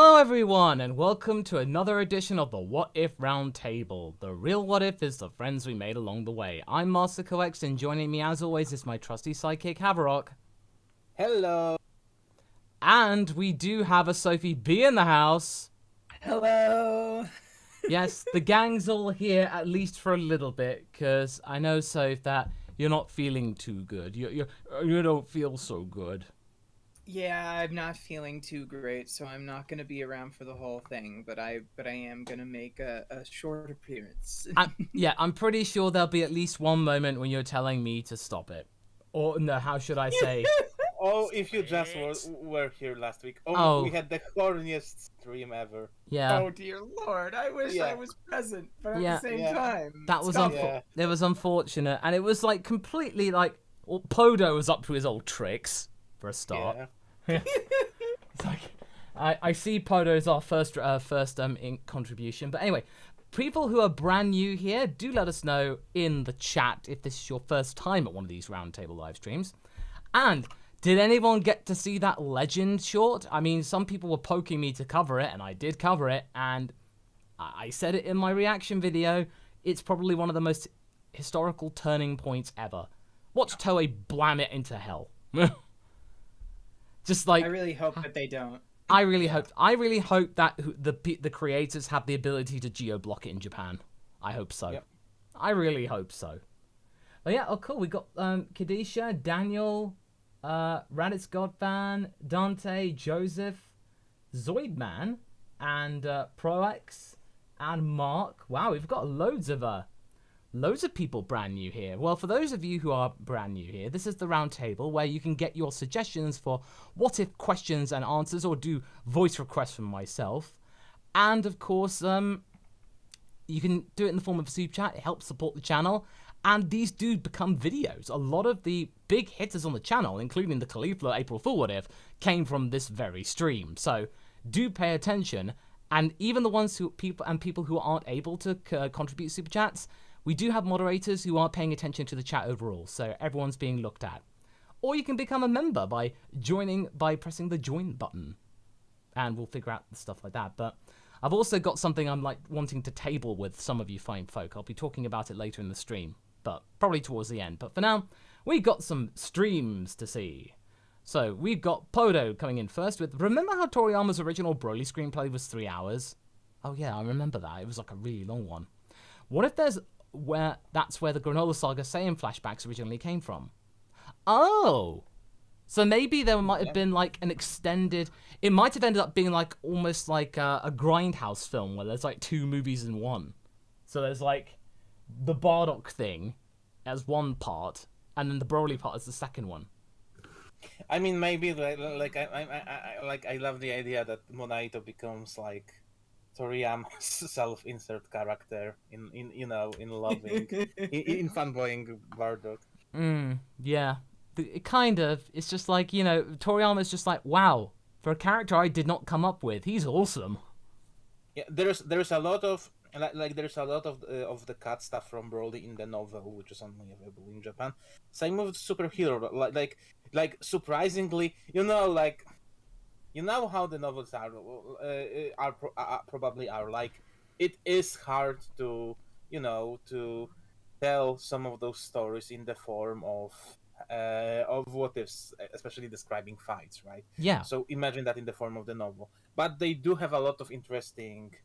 Hello everyone, and welcome to another edition of the What If Roundtable. The real what if is the friends we made along the way. I'm MasakoX, and joining me as always is my trusty sidekick Haverock. Hello. And we do have a Sophie B in the house. Hello. Yes, the gang's all here, at least for a little bit, because I know, Soph, that you're not feeling too good. You don't feel so good. Yeah, I'm not feeling too great, so I'm not gonna be around for the whole thing. But I am gonna make a short appearance. I'm pretty sure there'll be at least one moment when you're telling me to stop it. Or, no, how should I say? Oh, if you just were here last week. Oh. We had the horniest stream ever. Yeah. Oh dear Lord! I wish I was present, but at the same time, That was it was unfortunate, and it was like completely like Podo was up to his old tricks for a start. Yeah. It's like I see Podo as our first contribution, but anyway, people who are brand new here, do let us know in the chat if this is your first time at one of these Roundtable live streams. And did anyone get to see that Legend short? I mean, some people were poking me to cover it, and I did cover it, and I said it in my reaction video. It's probably one of the most historical turning points ever. Watch Toei blam it into hell. Just like I really hope that they don't. I really hope that the creators have the ability to geo-block it in Japan. I hope so. Yep. I really hope so. But yeah, cool. We got Kadisha, Daniel, Raditz Godfan, Dante, Joseph, Zoidman, and ProX, and Mark. Wow, we've got loads of people brand new here. Well, for those of you who are brand new here, this is the Roundtable where you can get your suggestions for what-if questions and answers, or do voice requests from myself. And, of course, you can do it in the form of a super chat. It helps support the channel. And these do become videos. A lot of the big hitters on the channel, including the Caulifla April Fool What If, came from this very stream. So do pay attention. And even the ones people who aren't able to contribute super chats, we do have moderators who are paying attention to the chat overall, so everyone's being looked at. Or you can become a member by pressing the join button, and we'll figure out the stuff like that. But I've also got something I'm like wanting to table with some of you fine folk. I'll be talking about it later in the stream, but probably towards the end. But for now, we've got some streams to see. So we've got Podo coming in first with, remember how Toriyama's original Broly screenplay was 3 hours? Oh yeah, I remember that. It was like a really long one. What if that's where the Granola Saga Saiyan flashbacks originally came from? Oh! So maybe there might have been like an extended... It might have ended up being like almost like a Grindhouse film where there's like 2 movies in one. So there's like the Bardock thing as one part, and then the Broly part as the second one. I mean, maybe I love the idea that Monaito becomes like Toriyama's self-insert character in loving in fanboying Bardock. Yeah. It kind of, it's just like, Toriyama's just like, wow, for a character I did not come up with, he's awesome. Yeah, there's a lot of of the cut stuff from Broly in the novel, which is only available in Japan. Same with superhero, but like surprisingly, how the novels probably are like. It is hard to tell some of those stories in the form of what ifs, especially describing fights, right? Yeah. So imagine that in the form of the novel. But they do have a lot of interesting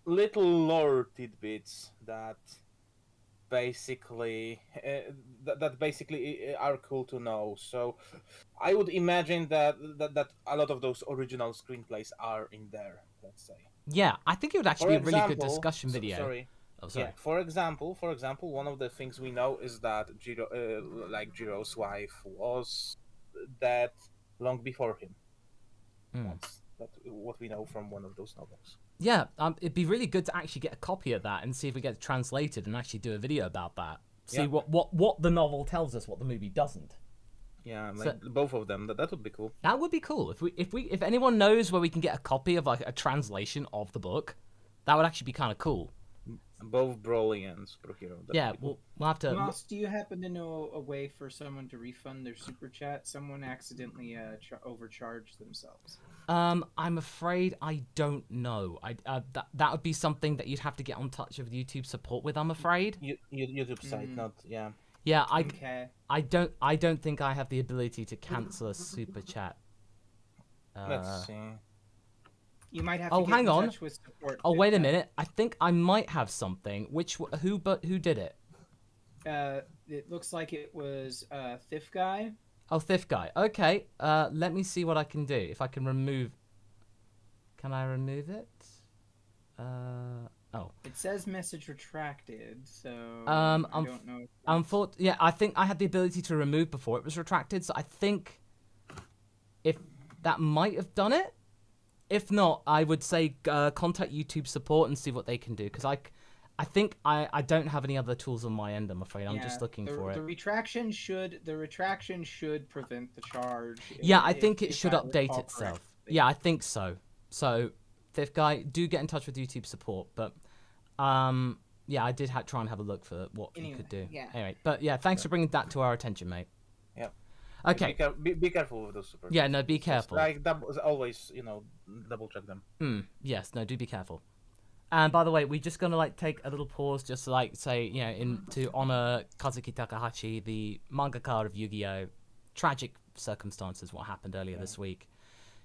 little lore tidbits that basically are cool to know. So I would imagine that a lot of those original screenplays are in there, let's say. Yeah, I think it would actually be a really good discussion video. Sorry. Oh, sorry. Yeah, for example, one of the things we know is that Jiro's wife was dead long before him. That's what we know from one of those novels. Yeah, it'd be really good to actually get a copy of that and see if we get it translated and actually do a video about that. See what the novel tells us, what the movie doesn't. Yeah, both of them. That would be cool. That would be cool. If anyone knows where we can get a copy of like a translation of the book, that would actually be kind of cool. Both Broly and superhero. Yeah, definitely. we'll have to. Moss, do you happen to know a way for someone to refund their super chat? Someone accidentally overcharged themselves. I'm afraid I don't know. That would be something that you'd have to get on touch with YouTube support with. I'm afraid. YouTube site, not yeah. Yeah, Okay. I don't think I have the ability to cancel a super chat. Let's see. You might have Oh, to get hang in on. touch with support. Oh, wait a minute. I think I might have something. Who did it? It looks like it was Thief Guy. Oh, Thief Guy. Okay. Let me see what I can do. If I can remove. Can I remove it? Oh. It says message retracted, so I don't know. Yeah, I think I had the ability to remove before it was retracted, so I think if that might have done it. If not, I would say contact YouTube support and see what they can do, because I think I don't have any other tools on my end. I'm afraid I'm just looking for it. The retraction should prevent the charge. Yeah, I think it should update itself. Yeah, I think so. So, Fifth Guy, do get in touch with YouTube support. But, yeah, I did try and have a look for what you could do. Yeah. Anyway, but yeah, thanks for bringing that to our attention, mate. Yeah. Okay. Be careful with those super. Yeah, no, be careful. Like always, double check them. Yes, no, do be careful. And by the way, we're just gonna take a little pause, just to say, to honor Kazuki Takahashi, the mangaka of Yu-Gi-Oh! Tragic circumstances, what happened earlier this week.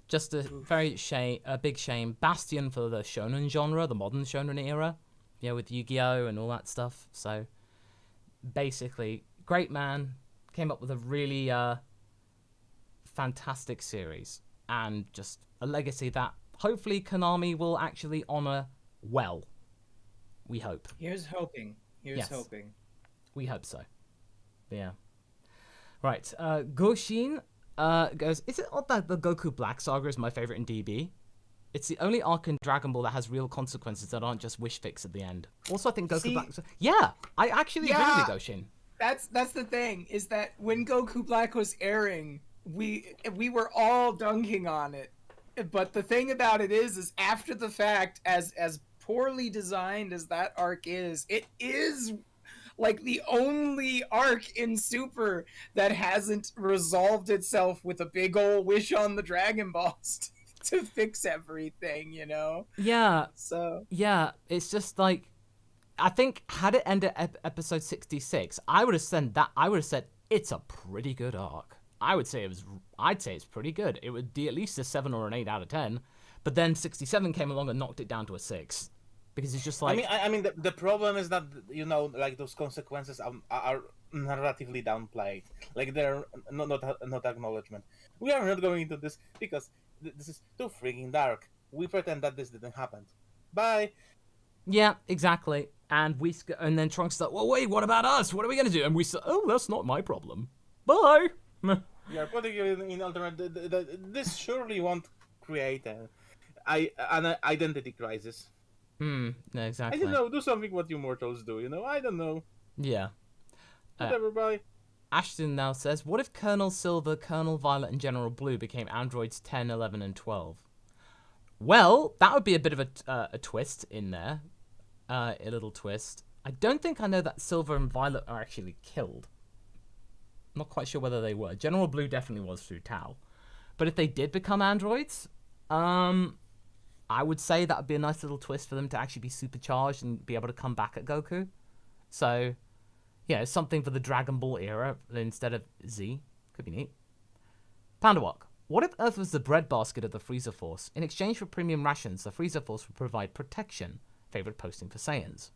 Just a big shame. Bastion for the shonen genre, the modern shonen era, with Yu-Gi-Oh! And all that stuff. So, basically, great man, came up with a really fantastic series, and just a legacy that hopefully Konami will actually honor well. We hope. Here's hoping. Hoping. We hope so. Yeah. Right. Goshin goes, is it odd that the Goku Black Saga is my favorite in DB? It's the only arc in Dragon Ball that has real consequences that aren't just wish fix at the end. Also, I think Goku Black... Yeah, I actually agree with you, Goshin. That's the thing, is that when Goku Black was airing, we were all dunking on it. But the thing about it is after the fact, as poorly designed as that arc is, it is like the only arc in Super that hasn't resolved itself with a big old wish on the Dragon Balls to fix everything, Yeah. So yeah, it's just like, I think had it ended at episode 66, I would have said it's a pretty good arc. I'd say it's pretty good. It would be at least a 7 or an 8 out of 10. But then 67 came along and knocked it down to a 6. Because it's just like... I mean, the problem is that, those consequences are narratively downplayed. Like, they're not acknowledgement. We are not going into this because this is too freaking dark. We pretend that this didn't happen. Bye! Yeah, exactly. And then Trunks is like, well, wait, what about us? What are we going to do? And we say, oh, that's not my problem. Bye! We are putting you in alternate... This surely won't create an identity crisis. No, exactly. I don't know, do something what you mortals do, I don't know. Yeah. Whatever, bye. Ashton now says, what if Colonel Silver, Colonel Violet, and General Blue became androids 10, 11, and 12? Well, that would be a bit of a twist in there. A little twist. I don't think I know that Silver and Violet are actually killed. I'm not quite sure whether they were. General Blue definitely was through Tau. But if they did become androids, I would say that would be a nice little twist for them to actually be supercharged and be able to come back at Goku. So, yeah, something for the Dragon Ball era instead of Z. Could be neat. Pandawok. What if Earth was the breadbasket of the Frieza Force? In exchange for premium rations, the Frieza Force would provide protection. Favorite posting for Saiyans.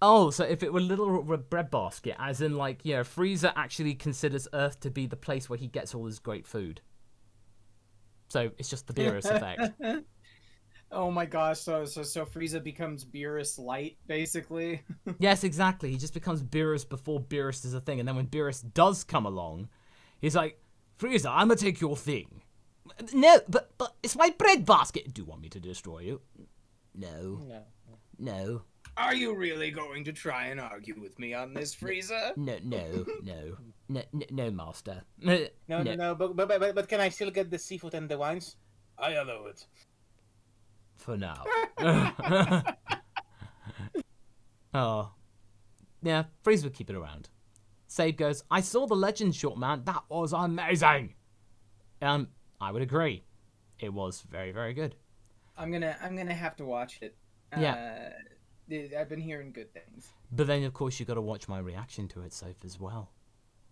Oh, so if it were a little breadbasket, as in, Frieza actually considers Earth to be the place where he gets all his great food. So it's just the Beerus effect. Oh my gosh, so Frieza becomes Beerus Light, basically? Yes, exactly. He just becomes Beerus before Beerus is a thing, and then when Beerus does come along, he's like, Frieza, I'm gonna take your thing. No, but it's my breadbasket. Do you want me to destroy you? No. Are you really going to try and argue with me on this, Frieza? No, master. No, but can I still get the seafood and the wines? I allow it. For now. Oh. Yeah, Freeze would keep it around. Sade goes, I saw the Legends short, man. That was amazing. I would agree. It was very, very good. I'm gonna have to watch it. Yeah. I've been hearing good things. But then, of course, you got to watch my reaction to it, Soph, as well.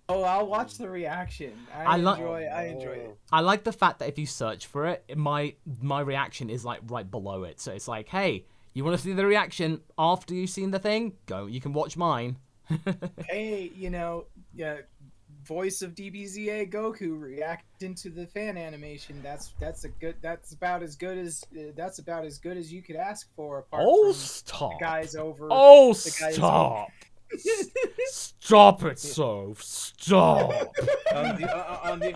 Oh, I'll watch the reaction. I enjoy it. I like the fact that if you search for it, my reaction is like right below it. So it's like, hey, you want to see the reaction after you've seen the thing? Go, you can watch mine. Hey, voice of DBZA Goku reacting to the fan animation. That's about as good as you could ask for. Apart from Stop! The guys over. Stop! Stop it, Soph! Stop! On the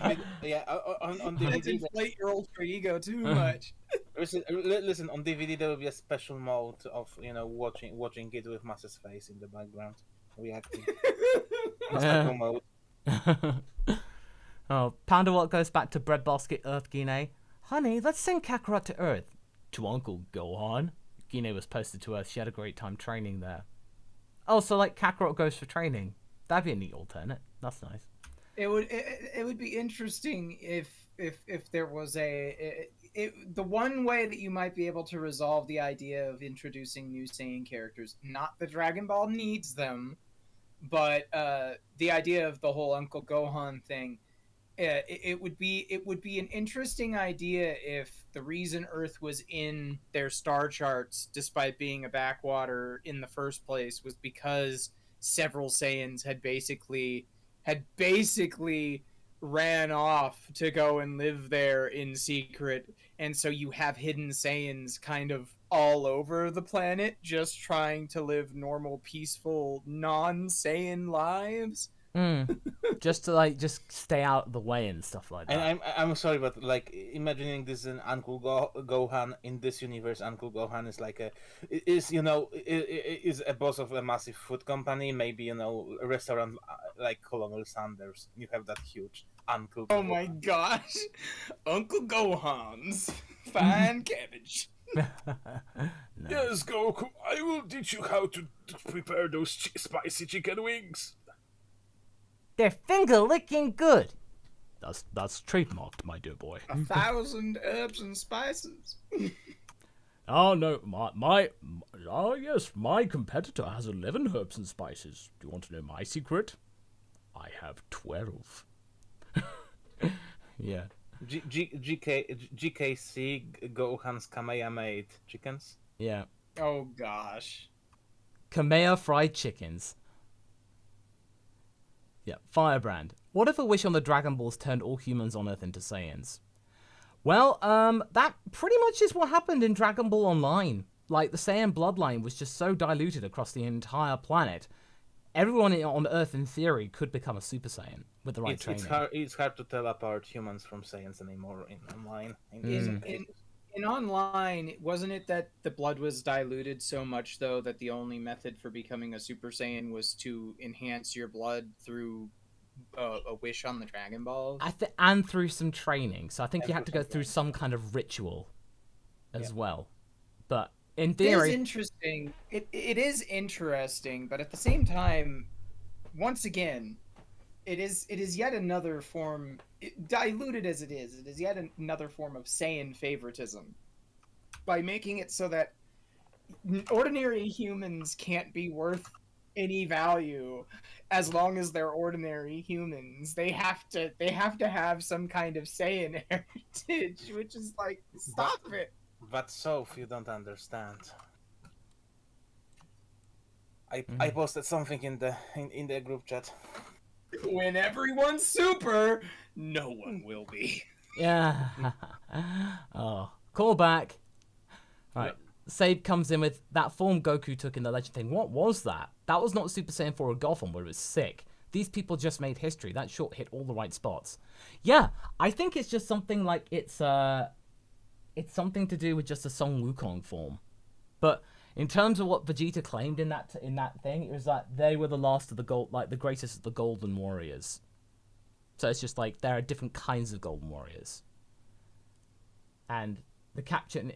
Don't DVD. inflate your ultra ego too much. Listen, on DVD there will be a special mode of watching it with Masa's face in the background reacting. Masako mode. Oh, Pandawat goes back to Breadbasket Earth Gine. Honey, let's send Kakarot to Earth. To Uncle Gohan. Gine was posted to Earth. She had a great time training there. Oh, so like Kakarot goes for training. That'd be a neat alternate. That's nice. It would be interesting if there was the one way that you might be able to resolve the idea of introducing new Saiyan characters. Not that Dragon Ball needs them, but the idea of the whole Uncle Gohan thing. It would be an interesting idea if the reason Earth was in their star charts, despite being a backwater in the first place, was because several Saiyans had basically ran off to go and live there in secret, and so you have hidden Saiyans kind of all over the planet, just trying to live normal, peaceful, non-Saiyan lives. Just to just stay out of the way and stuff like that. And I'm sorry, but like imagining this in Uncle Gohan in this universe, Uncle Gohan is like is a boss of a massive food company, maybe a restaurant like Colonel Sanders. You have that huge Uncle. Oh my gosh, Uncle Gohan's fine cabbage. Nice. Yes, Goku, I will teach you how to prepare those spicy chicken wings. They're finger-licking good. That's trademarked, my dear boy. 1,000 herbs and spices. Oh no, yes, my competitor has 11 herbs and spices. Do you want to know my secret? I have 12. Yeah. GKC Gohan's Kamea made chickens. Yeah. Oh gosh. Kamea fried chickens. Yeah, Firebrand. What if a wish on the Dragon Balls turned all humans on Earth into Saiyans? Well, that pretty much is what happened in Dragon Ball Online. Like, the Saiyan bloodline was just so diluted across the entire planet. Everyone on Earth, in theory, could become a Super Saiyan with the right training. It's hard to tell apart humans from Saiyans anymore in online. In online, wasn't it that the blood was diluted so much, though, that the only method for becoming a Super Saiyan was to enhance your blood through a wish on the Dragon Balls? And through some training. So I think you had to go through some kind of ritual as well. But in theory... It is interesting. It is interesting, but at the same time, once again, it is yet another form... diluted as it is yet another form of Saiyan favoritism by making it so that ordinary humans can't be worth any value as long as they're ordinary humans. They have to have some kind of Saiyan heritage, which is like, stop it. But Soph, you don't understand. I posted something in the group chat. When everyone's super, no one will be. Yeah. Oh, call back. All right. Sade comes in with that form Goku took in the Legend thing. What was that? That was not Super Saiyan 4 or Gotham, where it was sick. These people just made history. That short hit all the right spots. Yeah, I think it's just something like it's something to do with just a Son Wukong form. But in terms of what Vegeta claimed in that thing, it was like they were the last of the the greatest of the Golden Warriors. So it's just like there are different kinds of Golden Warriors. And the caption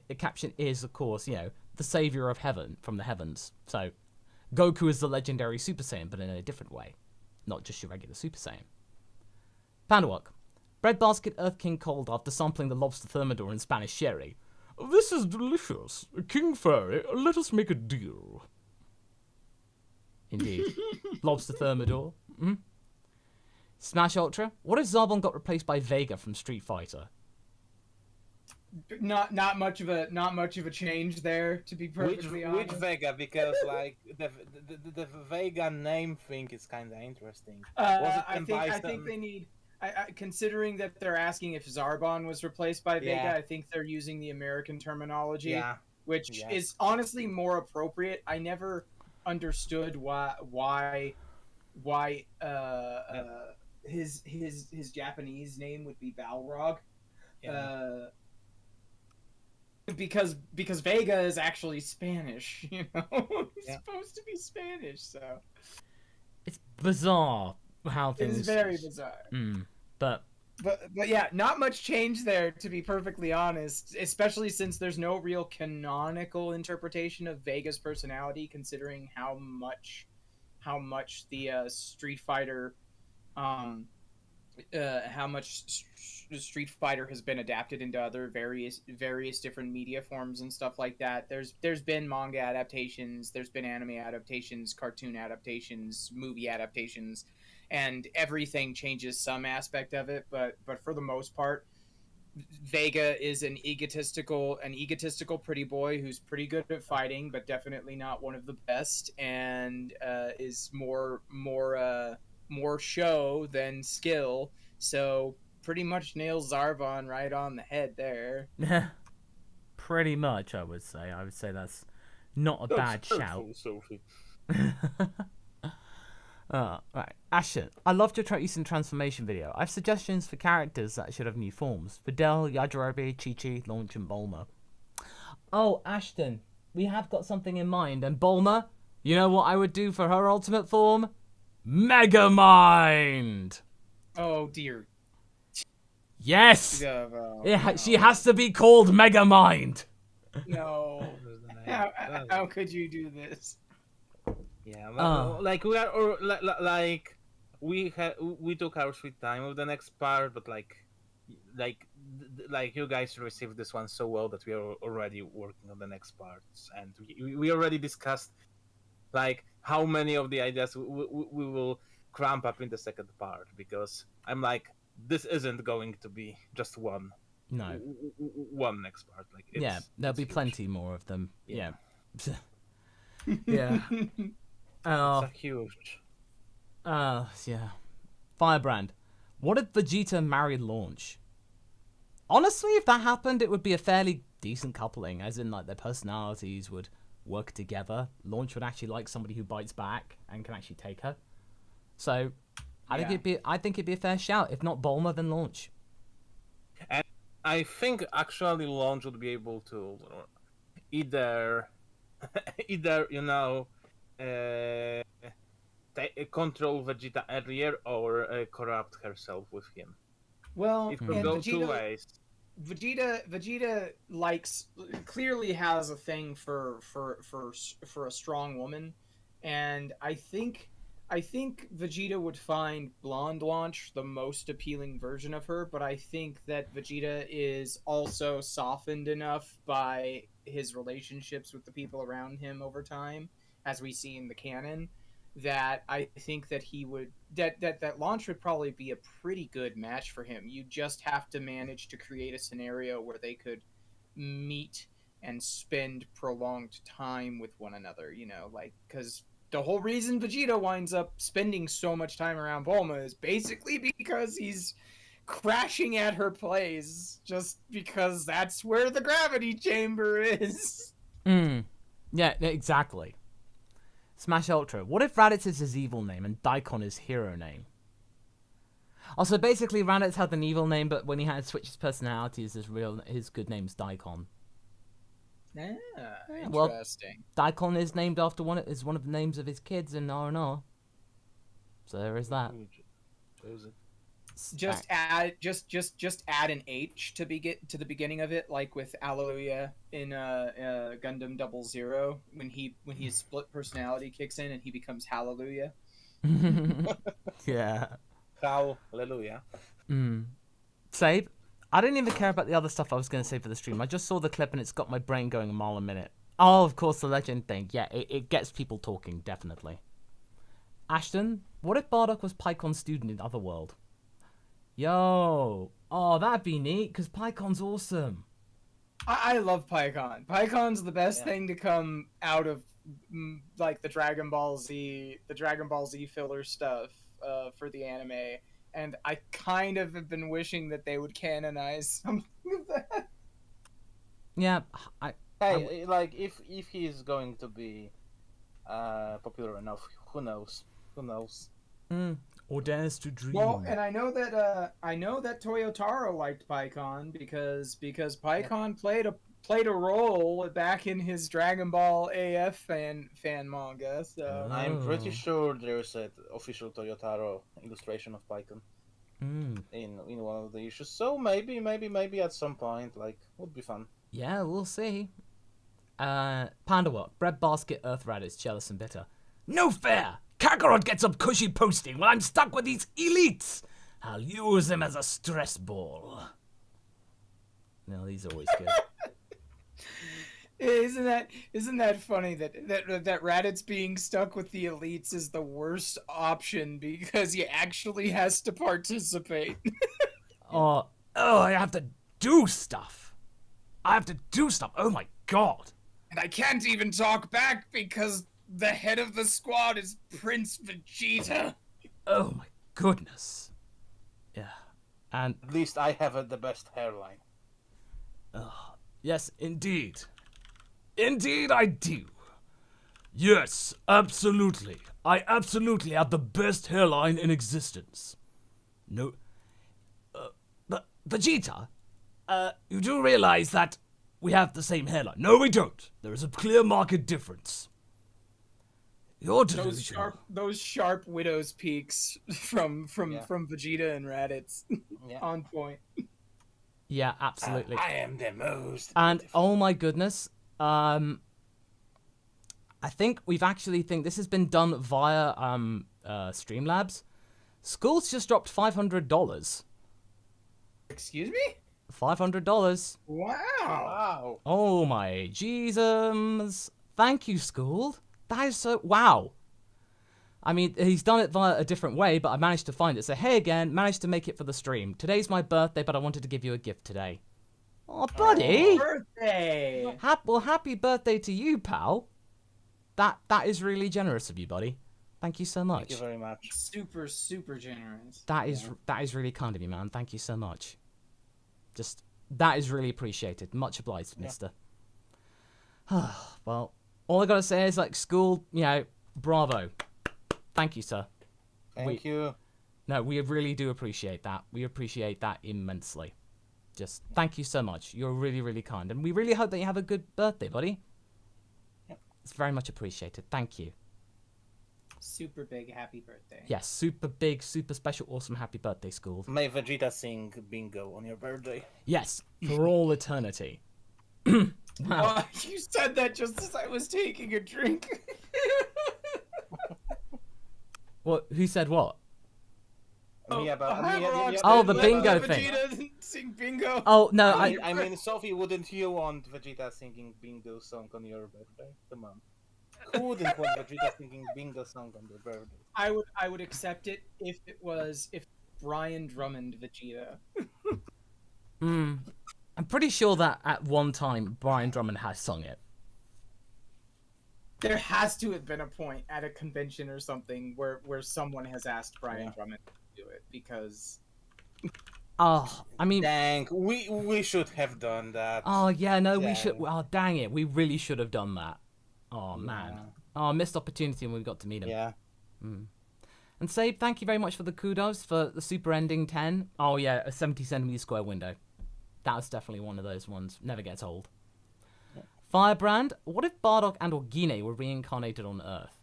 is, of course, the savior of heaven from the heavens. So Goku is the legendary Super Saiyan, but in a different way. Not just your regular Super Saiyan. Pandawok. Breadbasket Earth King called after sampling the lobster thermidor in Spanish sherry. This is delicious. King Fairy, let us make a deal. Indeed. Lobster thermidor. Mm-hmm. Smash Ultra. What if Zarbon got replaced by Vega from Street Fighter? Not much of a change there, to be perfectly honest. Which Vega? Because like the Vega name thing is kind of interesting. I think they need. Considering that they're asking if Zarbon was replaced by Vega, I think they're using the American terminology, which is honestly more appropriate. I never understood why his Japanese name would be Balrog. Because Vega is actually Spanish, you know? He's supposed to be Spanish, so it's bizarre how things. It's very bizarre. But yeah, not much change there, to be perfectly honest. Especially since there's no real canonical interpretation of Vega's personality, considering how much the Street Fighter, Street Fighter has been adapted into other various different media forms and stuff like that. There's been manga adaptations, there's been anime adaptations, cartoon adaptations, movie adaptations, and everything changes some aspect of it. But for the most part, Vega is an egotistical pretty boy who's pretty good at fighting, but definitely not one of the best, and is more show than skill. So pretty much nails Zarbon right on the head there. Pretty much, I would say. I would say that's not a bad shout. Sophie. Right. Ashton, I loved your recent transformation video. I have suggestions for characters that should have new forms. Videl, Yajirobe, Chi-Chi, Launch, and Bulma. Oh, Ashton, we have got something in mind. And Bulma, you know what I would do for her ultimate form? Megamind! Oh, dear. Yes! No. She has to be called Megamind! No. How could you do this? Yeah, like we are, or like we took our sweet time with the next part, but like you guys received this one so well that we are already working on the next parts, and we already discussed like how many of the ideas we will cramp up in the second part, because I'm like, this isn't going to be just one. No. One next part. Like there'll be huge. Plenty more of them. Yeah. It's huge. Yeah. Firebrand. What if Vegeta married Launch? Honestly, if that happened, it would be a fairly decent coupling, as in like their personalities would work together. Launch would actually like somebody who bites back and can actually take her. So I think it'd be a fair shout. If not Bulma, then Launch. And I think actually Launch would be able to either control Vegeta earlier or corrupt herself with him. Well, it could go two ways. Vegeta clearly has a thing for a strong woman, and I think Vegeta would find Blonde Launch the most appealing version of her, but I think that Vegeta is also softened enough by his relationships with the people around him over time, as we see in the canon, that I think that that Launch would probably be a pretty good match for him. You just have to manage to create a scenario where they could meet and spend prolonged time with one another, you know, like, because the whole reason Vegeta winds up spending so much time around Bulma is basically because he's crashing at her place, just because that's where the gravity chamber is. Yeah, exactly. Smash Ultra. What if Raditz is his evil name and Daikon his hero name? Also, basically, Raditz had an evil name, but when he had to switch his personality, his good name's Daikon. Yeah, interesting. Well, Daikon is named after one of the names of his kids in R&R. So there is that. Just add an H to the beginning of it, like with Alleluia in Gundam 00 when his split personality kicks in and he becomes Hallelujah. Yeah. Hallelujah. Save. I didn't even care about the other stuff I was going to say for the stream. I just saw the clip and it's got my brain going a mile a minute. Oh, of course, the legend thing. Yeah, it gets people talking, definitely. Ashton, what if Bardock was PyCon's student in Otherworld? Yo. Oh, that'd be neat, because PyCon's awesome. I love PyCon. PyCon's the best thing to come out of like the Dragon Ball Z filler stuff for the anime. And I kind of have been wishing that they would canonize something of that. Yeah, like if he's going to be popular enough, who knows? Who knows? Or dares to dream. Well, and I know that Toyotaro liked PyCon because PyCon played a role back in his Dragon Ball AF fan manga. So I'm pretty sure there's an official Toyotaro illustration of PyCon in one of the issues. So maybe at some point, like, would be fun. Yeah, we'll see. Pandawok, breadbasket, Earth Raditz, jealous and bitter. No fair! Kakarot gets up cushy posting while I'm stuck with these elites. I'll use them as a stress ball. No, these are always good. Isn't that funny that Raditz being stuck with the elites is the worst option because he actually has to participate. I have to do stuff. Oh my god. And I can't even talk back because the head of the squad is Prince Vegeta. Oh my goodness. Yeah. And at least I have the best hairline. Yes, indeed. Indeed I do. Yes, absolutely. I absolutely have the best hairline in existence. No. But Vegeta, you do realize that we have the same hairline. No, we don't. There is a clear marked difference. Those sharp widow's peaks from Vegeta and Raditz on point. Yeah, absolutely. I am the most. And oh my goodness, I think this has been done via Streamlabs. School's just dropped $500. Excuse me? $500. Wow. Oh my Jesus. Thank you, School. That is so... Wow. I mean, he's done it via a different way, but I managed to find it. So, hey again, managed to make it for the stream. Today's my birthday, but I wanted to give you a gift today. Oh, buddy. Birthday. Happy birthday to you, pal. That is really generous of you, buddy. Thank you so much. Thank you very much. Super, super generous. That is really kind of you, man. Thank you so much. That is really appreciated. Much obliged, mister. Well, all I gotta say is, like, School, bravo. Thank you, sir. Thank you. No, we really do appreciate that. We appreciate that immensely. Just thank you so much. You're really, really kind. And we really hope that you have a good birthday, buddy. Yep. It's very much appreciated. Thank you. Super big happy birthday. Yes, super big, super special, awesome happy birthday, School. May Vegeta sing bingo on your birthday. Yes, for all eternity. Wow. You said that just as I was taking a drink. What? Who said what? The bingo thing. Vegeta sing bingo. Oh no, I mean, Sophie, wouldn't you want Vegeta singing bingo song on your birthday? Come on. Who wouldn't want Vegeta singing bingo song on their birthday? I would accept it if Brian Drummond Vegeta. I'm pretty sure that at one time Brian Drummond has sung it. There has to have been a point at a convention or something where someone has asked Brian Drummond to do it because. Oh, I mean. Dang, we should have done that. Oh yeah, no, we should. Oh dang it, we really should have done that. Oh man, missed opportunity when we got to meet him. Yeah. And Sabe, thank you very much for the kudos for the super ending 10. Oh yeah, a 70 centimeter square window. That was definitely one of those ones. Never gets old. Yeah. Firebrand, what if Bardock and Orgine were reincarnated on Earth?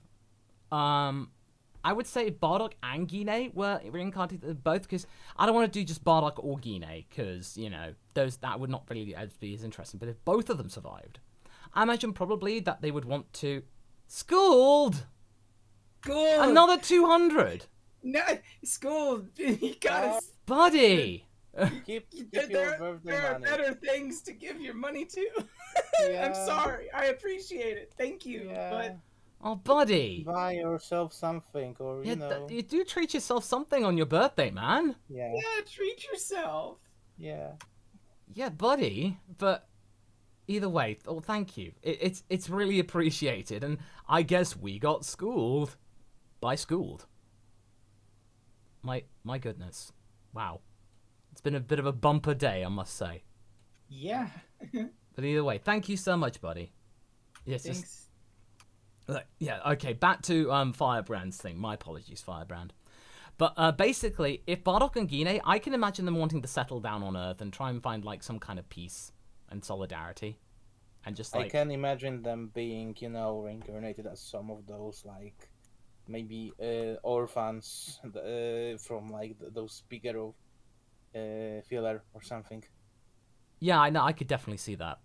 I would say Bardock and Gine were reincarnated both, because I don't want to do just Bardock or Gine, because, you know, that would not really be as interesting. But if both of them survived, I imagine probably that they would want to Schooled! Another 200! No, Schooled, you gotta... Buddy! Keep there your birthday are money. better things to give your money to. Yeah. I'm sorry. I appreciate it. Thank you. Yeah. But Oh, buddy! Buy yourself something, or Yeah, you know. you do treat yourself something on your birthday, man. Yeah. yeah, treat yourself. Yeah. Yeah, buddy. But either way, thank you. It's really appreciated, and I guess we got schooled by Schooled. My goodness, wow, it's been a bit of a bumper day, I must say. Yeah. But either way, thank you so much, buddy. Yes, Thanks. yeah. Okay, back to Firebrand's thing. My apologies, Firebrand. But basically, if Bardock and Gine, I can imagine them wanting to settle down on Earth and try and find like some kind of peace and solidarity, and just like I can imagine them being, you know, reincarnated as some of those, like, maybe orphans from, like, those bigger filler or something. Yeah, I know. I could definitely see that.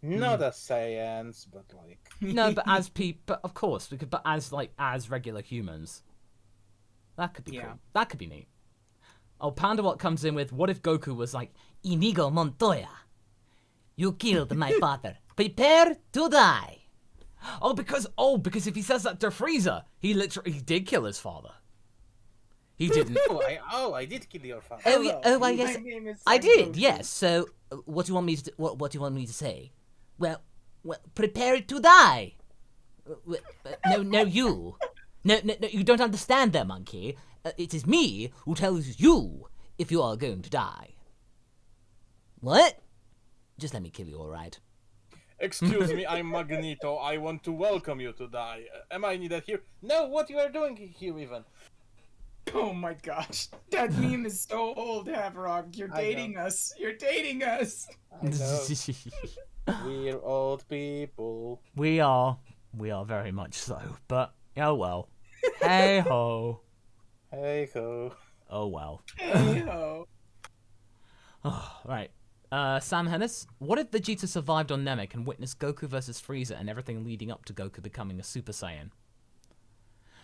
Not as Saiyans, but, like... No, but as but of course, but as regular humans. That could be cool. That could be neat. Oh, Pandawat comes in with, what if Goku was like, Inigo Montoya, you killed my father. Prepare to die. Oh, because if he says that to Frieza, he did kill his father. He didn't. I did kill your father. I guess My name is I Son did. Goku. Yes. So, what do you want me to? What do you want me to say? Well, prepare to die. No, you. No, you don't understand there, monkey. It is me who tells you if you are going to die. What? Just let me kill you, all right? Excuse me, I'm Magneto. I want to welcome you to die. Am I needed here? No, what you are doing here even? Oh my gosh. That meme is so old, Haverock. You're dating us. You're dating us. I know. We're old people. We are very much so. But oh well. Hey ho. Hey ho. Oh well. Hey ho. Oh, right. Sam Hennis, what if Vegeta survived on Namek and witnessed Goku versus Frieza and everything leading up to Goku becoming a Super Saiyan?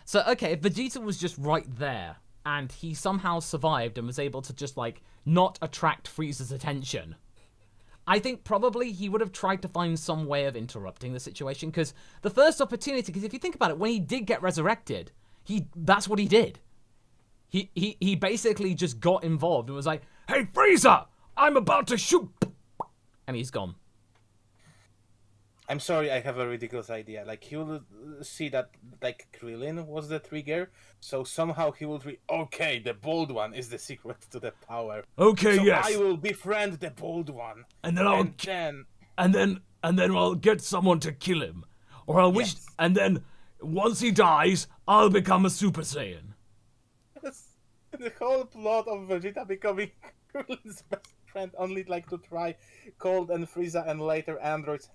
So, okay, if Vegeta was just right there and he somehow survived and was able to just, like, not attract Frieza's attention, I think probably he would have tried to find some way of interrupting the situation, because the first opportunity, because if you think about it, when he did get resurrected, that's what he did. He basically just got involved and was like, hey, Frieza! I'm about to shoot! And he's gone. I'm sorry, I have a ridiculous idea. Like, he will see that, like, Krillin was the trigger, so somehow he will okay, the bold one is the secret to the power. Okay, so yes. I will befriend the bold one. And then And then I'll get someone to kill him. Or I'll wish, Yes. and then once he dies, I'll become a Super Saiyan. the whole plot of Vegeta becoming Krillin's best friend, only like to try Cold and Frieza and later androids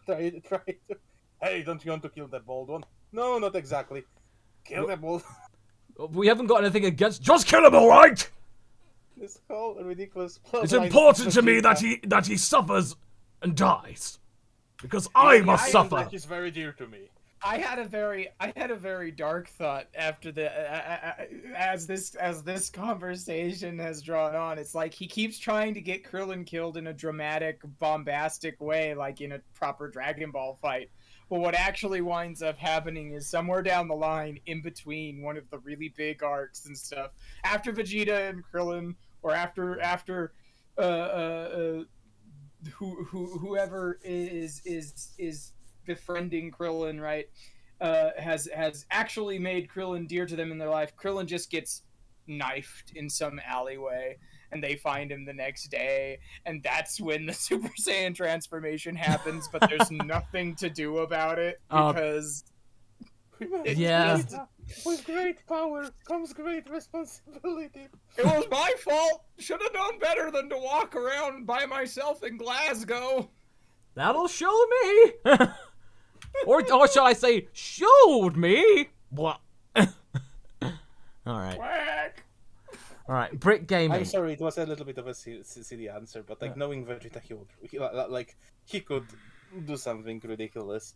try to. Hey, don't you want to kill the bold one? No, not exactly. Kill the bold. We haven't got anything against. Just kill him, all right. This whole ridiculous plot. It's important to me that he suffers and dies, because I must suffer. That is very dear to me. I had a very dark thought after as this conversation has drawn on. It's like he keeps trying to get Krillin killed in a dramatic, bombastic way, like in a proper Dragon Ball fight. But what actually winds up happening is somewhere down the line, in between one of the really big arcs and stuff, after Vegeta and Krillin, or after whoever is befriending Krillin, right, has actually made Krillin dear to them in their life. Krillin just gets knifed in some alleyway, and they find him the next day, and that's when the Super Saiyan transformation happens, but there's nothing to do about it, because... Yeah. With great power comes great responsibility. It was my fault! Should have known better than to walk around by myself in Glasgow! That'll show me. Or shall I say, showed me? What? All right. Quack. All right. Brick Gaming. I'm sorry, it was a little bit of a silly answer, but like knowing Vegeta, he could do something ridiculous.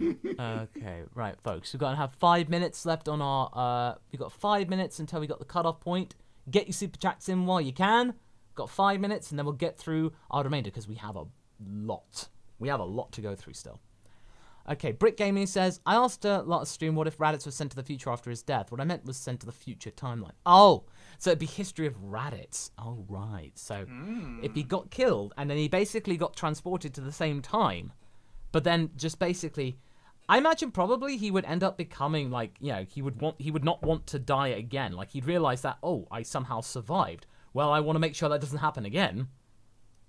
Okay, right, folks. We've got to have 5 minutes left on our. We've got 5 minutes until we got the cutoff point. Get your super chats in while you can. Got 5 minutes, and then we'll get through our remainder because we have a lot. We have a lot to go through still. Okay, Brick Gaming says, I asked last stream what if Raditz was sent to the future after his death. What I meant was sent to the future timeline. Oh, so it'd be history of Raditz. Oh, right. So if he got killed and then he basically got transported to the same time, but then just basically, I imagine probably he would end up becoming like, he would not want to die again. Like he'd realize that, oh, I somehow survived. Well, I want to make sure that doesn't happen again.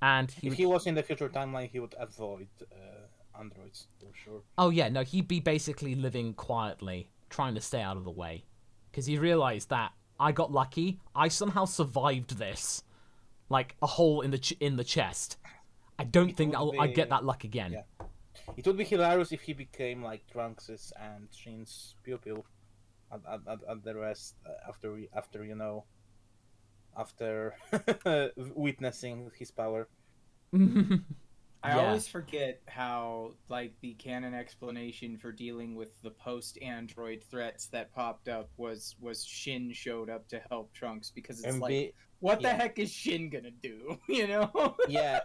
And if he was in the future timeline, he would avoid androids for sure. Oh yeah, no, he'd be basically living quietly, trying to stay out of the way, because he realized that I got lucky. I somehow survived this, like a hole in the chest. I don't think I'd get that luck again. Yeah. It would be hilarious if he became like Trunks' and Shin's pupil at the rest after witnessing his power. I always forget how, like, the canon explanation for dealing with the post-android threats that popped up was Shin showed up to help Trunks, because it's what the heck is Shin gonna do, you know? Yeah,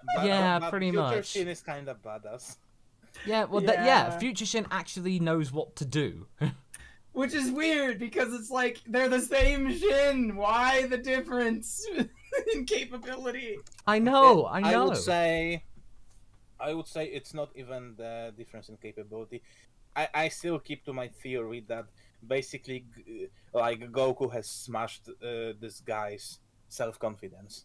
but pretty future much. Shin is kind of badass. Yeah, well, future Shin actually knows what to do. Which is weird, because it's like, they're the same Shin! Why the difference in capability? I know. I would say it's not even the difference in capability. I still keep to my theory that basically, like, Goku has smashed this guy's self-confidence.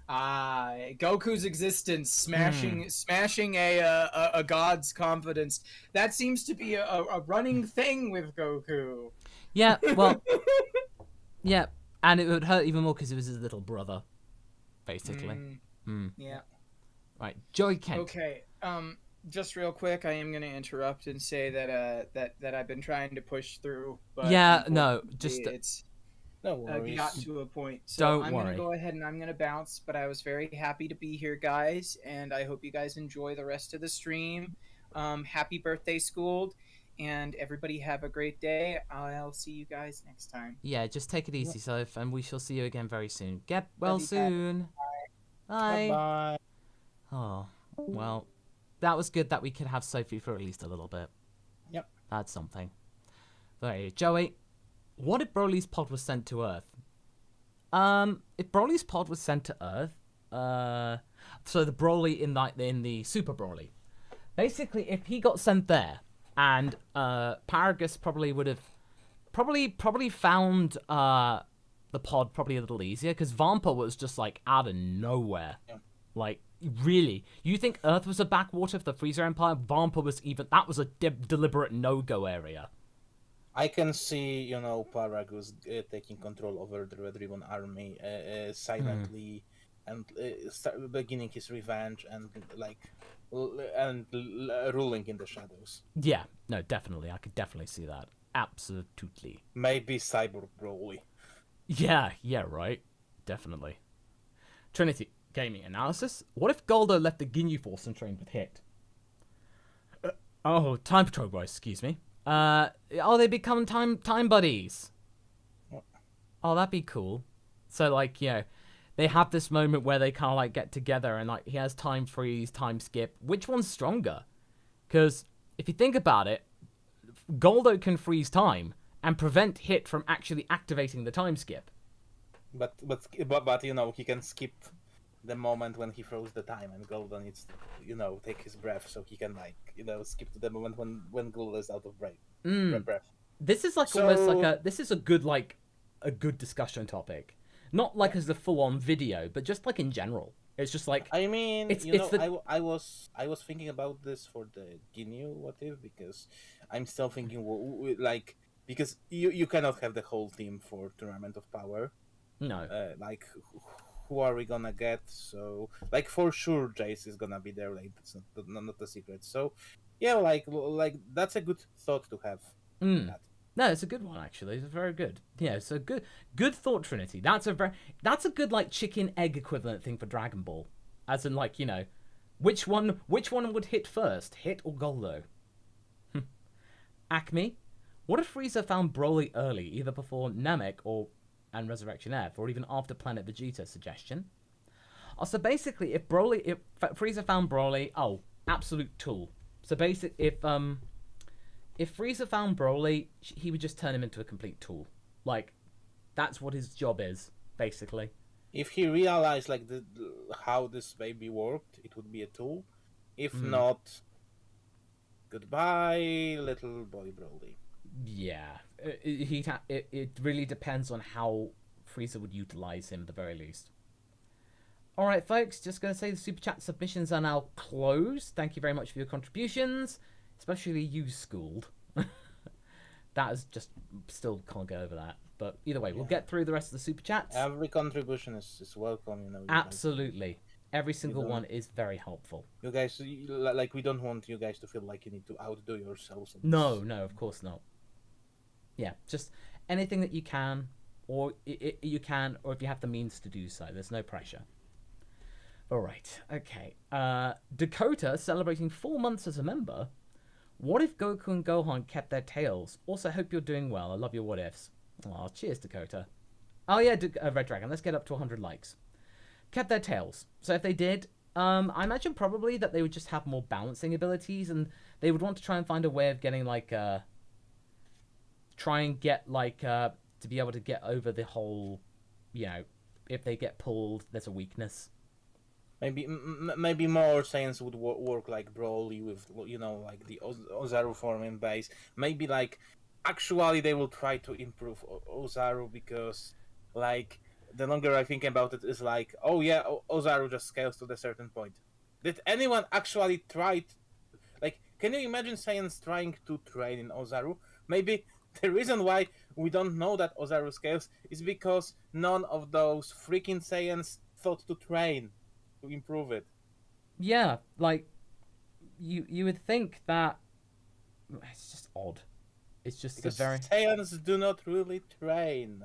Goku's existence smashing a god's confidence. That seems to be a running thing with Goku. Yeah, well, yeah, and it would hurt even more because it was his little brother, basically. Yeah. Right, Joey Kent. Okay. Just real quick, I am going to interrupt and say that I've been trying to push through. But it's no worries. Got to a point. So I'm going to go ahead and I'm going to bounce. But I was very happy to be here, guys, and I hope you guys enjoy the rest of the stream. Happy birthday, Schooled, and everybody have a great day. I'll see you guys next time. Yeah, just take it easy, Soph, and we shall see you again very soon. Get well soon. Bye. Bye. Oh, well, that was good that we could have Sophie for at least a little bit. Yep. That's something. Right, Joey, what if Broly's pod was sent to Earth? If Broly's pod was sent to Earth, so the Broly in the Super Broly, basically, if he got sent there, and Paragus probably would have probably found the pod probably a little easier, because Vampa was just like out of nowhere. Yeah. Like, really? You think Earth was a backwater of the Freezer Empire? Vampa was that was a deliberate no-go area. I can see, Paragus taking control over the Red Ribbon Army silently and beginning his revenge and ruling in the shadows. Yeah, no, definitely. I could definitely see that. Absolutely. Maybe Cyborg Broly. Yeah, right. Definitely. Trinity Gaming Analysis. What if Goldo left the Ginyu Force and trained with Hit? Time Patrol boys, excuse me. They become time buddies. What? Oh, that'd be cool. So, like, they have this moment where they kind of, like, get together and, like, he has time freeze, time skip. Which one's stronger? Because if you think about it, Goldo can freeze time and prevent Hit from actually activating the time skip. But he can skip the moment when he froze the time, and Goldo needs to, take his breath, so he can, skip to the moment when Goldo is out of breath. This is almost like this is a good discussion topic. Not like as a full-on video, but just like in general. It's just like, I mean, I was thinking about this for the Ginyu what if, because I'm still thinking because you cannot have the whole team for Tournament of Power. No. Who are we gonna get? So, for sure, Jace is gonna be there. That's not a secret. So, yeah, that's a good thought to have. No, it's a good one actually. It's very good. Yeah, it's a good thought, Trinity. That's a good like chicken egg equivalent thing for Dragon Ball. As in like, which one would hit first, Hit or Goldo? Acme, what if Frieza found Broly early, either before Namek and Resurrection F, or even after Planet Vegeta? Suggestion. So basically, if Frieza found Broly, absolute tool. So if Frieza found Broly, he would just turn him into a complete tool. Like, that's what his job is, basically. If he realized like how this baby worked, it would be a tool. If not, goodbye, little boy Broly. Yeah, it really depends on how Frieza would utilize him, at the very least. All right, folks, just going to say the Super Chat submissions are now closed. Thank you very much for your contributions, especially you, Schooled. That is just, still can't get over that. But either way, we'll get through the rest of the Super Chats. Every contribution is welcome, Absolutely. Every single one is very helpful. You guys, like, we don't want you guys to feel like you need to outdo yourselves. No, of course not. Yeah, just anything that you can, or if you have the means to do so. There's no pressure. All right, okay. Dakota, celebrating 4 months as a member. What if Goku and Gohan kept their tails? Also, hope you're doing well. I love your what ifs. Oh, cheers, Dakota. Oh yeah, Red Dragon. Let's get up to 100 likes. Kept their tails. So if they did, I imagine probably that they would just have more balancing abilities, and they would want to try and find a way of getting like, to be able to get over the whole, if they get pulled, there's a weakness. Maybe more Saiyans would work like Broly with, like the Ozaru form in base. Maybe like, actually they will try to improve Ozaru because, like, the longer I think about it, is like, oh yeah, Ozaru just scales to a certain point. Did anyone actually try? Like, can you imagine Saiyans trying to train in Ozaru? Maybe the reason why we don't know that Ozaru scales is because none of those freaking Saiyans thought to train to improve it. Yeah, like, you would think that it's just odd. It's just because a very Saiyans do not really train.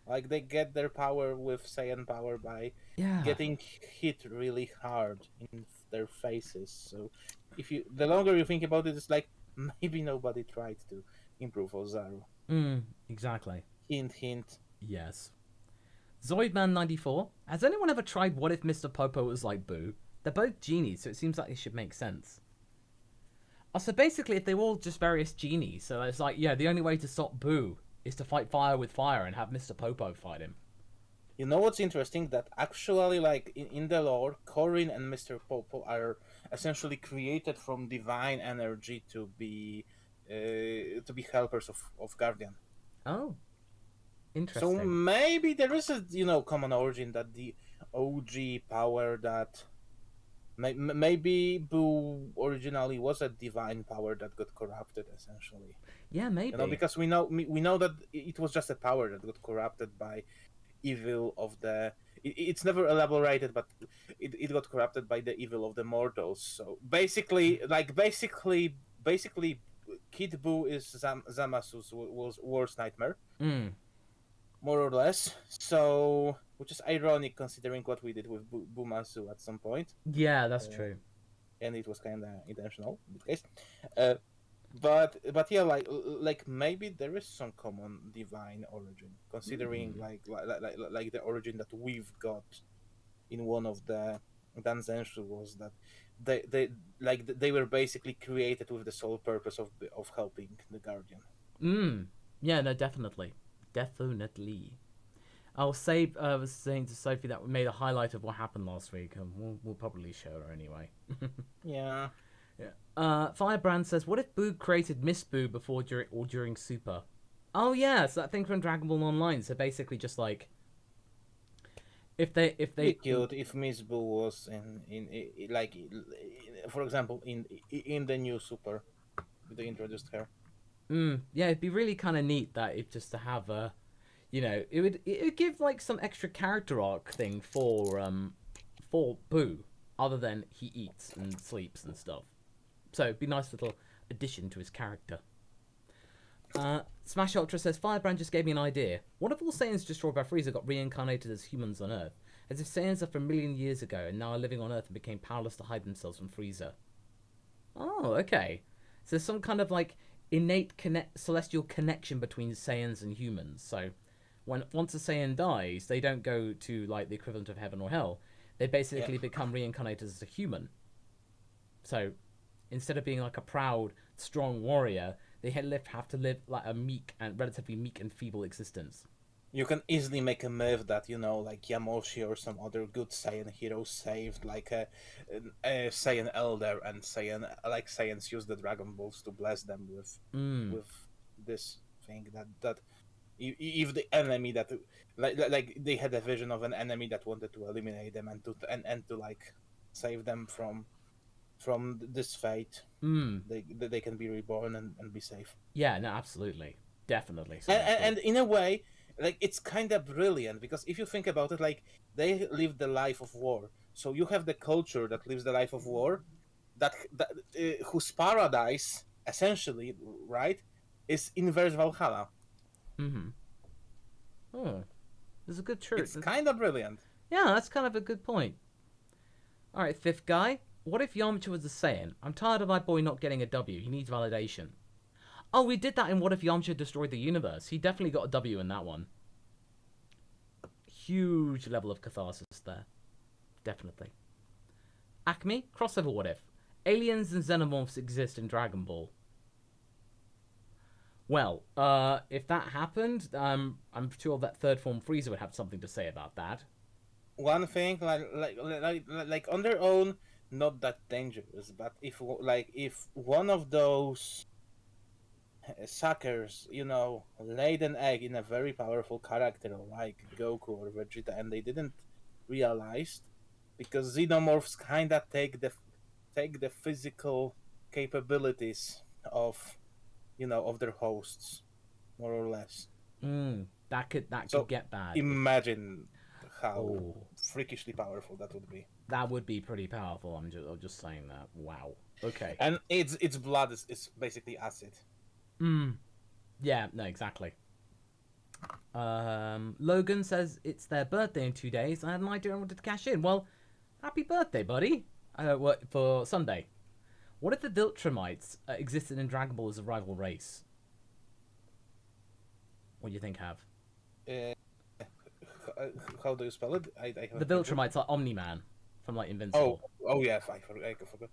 Like, they get their power with Saiyan power by getting hit really hard in their faces. So, the longer you think about it, it's like maybe nobody tried to improve Ozaru. Exactly. Hint, hint. Yes. Zoidman94. Has anyone ever tried what if Mr. Popo was like Boo? They're both genies, so it seems like it should make sense. So basically, if they were all just various genies, so it's like, the only way to stop Boo is to fight fire with fire and have Mr. Popo fight him. You know what's interesting? That actually, like, in the lore, Corin and Mr. Popo are essentially created from divine energy to be helpers of Guardian. Oh. Interesting. So maybe there is a common origin, that the OG power that maybe Boo originally was a divine power that got corrupted, essentially. Yeah, maybe. Because we know that it was just a power that got corrupted by evil of the. It's never elaborated, but it got corrupted by the evil of the mortals. So basically, Kid Buu is Zamasu's worst nightmare. More or less. So, which is ironic considering what we did with Bumasu at some point. Yeah, that's true. And it was kind of intentional in this case. But yeah, like maybe there is some common divine origin, considering like the origin that we've got in one of the Danzenshu was that they were basically created with the sole purpose of helping the Guardian. Yeah, no, definitely. I was saying to Sophie that we made a highlight of what happened last week, and we'll probably show her anyway. Yeah. Firebrand says, "What if Boo created Miss Boo before, during Super?" Oh yeah, so that thing from Dragon Ball Online. So basically, just like if they cute if Miss Boo was in like, for example, in the new Super, they introduced her. Yeah, it'd be really kind of neat that if just to have a, it would give like some extra character arc thing for Boo, other than he eats and sleeps and stuff. So it'd be a nice little addition to his character. Smash Ultra says, Firebrand just gave me an idea. What if all Saiyans destroyed by Frieza got reincarnated as humans on Earth? As if Saiyans are from a million years ago and now are living on Earth and became powerless to hide themselves from Frieza. Oh, okay. So there's some kind of like innate celestial connection between Saiyans and humans. So once a Saiyan dies, they don't go to like the equivalent of heaven or hell. They basically become reincarnated as a human. So instead of being like a proud, strong warrior, they have to live like a relatively meek and feeble existence. You can easily make a myth that, like Yamoshi or some other good Saiyan hero saved like a Saiyan elder, and Saiyans use the Dragon Balls to bless them with this thing that if the enemy that like they had a vision of an enemy that wanted to eliminate them and to like save them from this fate, they can be reborn and be safe. Yeah, no, absolutely, definitely. So and in a way, like, it's kind of brilliant, because if you think about it, like, they live the life of war. So you have the culture that lives the life of war, that whose paradise, essentially, right, is inverse Valhalla. Mm-hmm. Oh, there's a good truth. It's kind of brilliant. Yeah, that's kind of a good point. All right, fifth guy. What if Yamcha was a Saiyan? I'm tired of my boy not getting a W. He needs validation. Oh, we did that in What If Yamcha Destroyed the Universe. He definitely got a W in that one. Huge level of catharsis there. Definitely. Acme, crossover What If. Aliens and xenomorphs exist in Dragon Ball. Well, if that happened, I'm sure that third form Frieza would have something to say about that. One thing, like on their own, not that dangerous, but if one of those suckers, laid an egg in a very powerful character like Goku or Vegeta, and they didn't realize, because xenomorphs kinda take the physical capabilities of their hosts, more or less. That could get bad. Imagine how freakishly powerful that would be. That would be pretty powerful. I'm just saying that. Wow. Okay. And its blood is basically acid. Yeah, no, exactly. Logan says it's their birthday in 2 days. I had an idea I wanted to cash in. Well, happy birthday, buddy. For Sunday. What if the Viltrumites existed in Dragon Ball as a rival race? What do you think, Hav? How do you spell it? The Viltrumites are Omni-Man from like Invincible. Oh yeah, I forgot.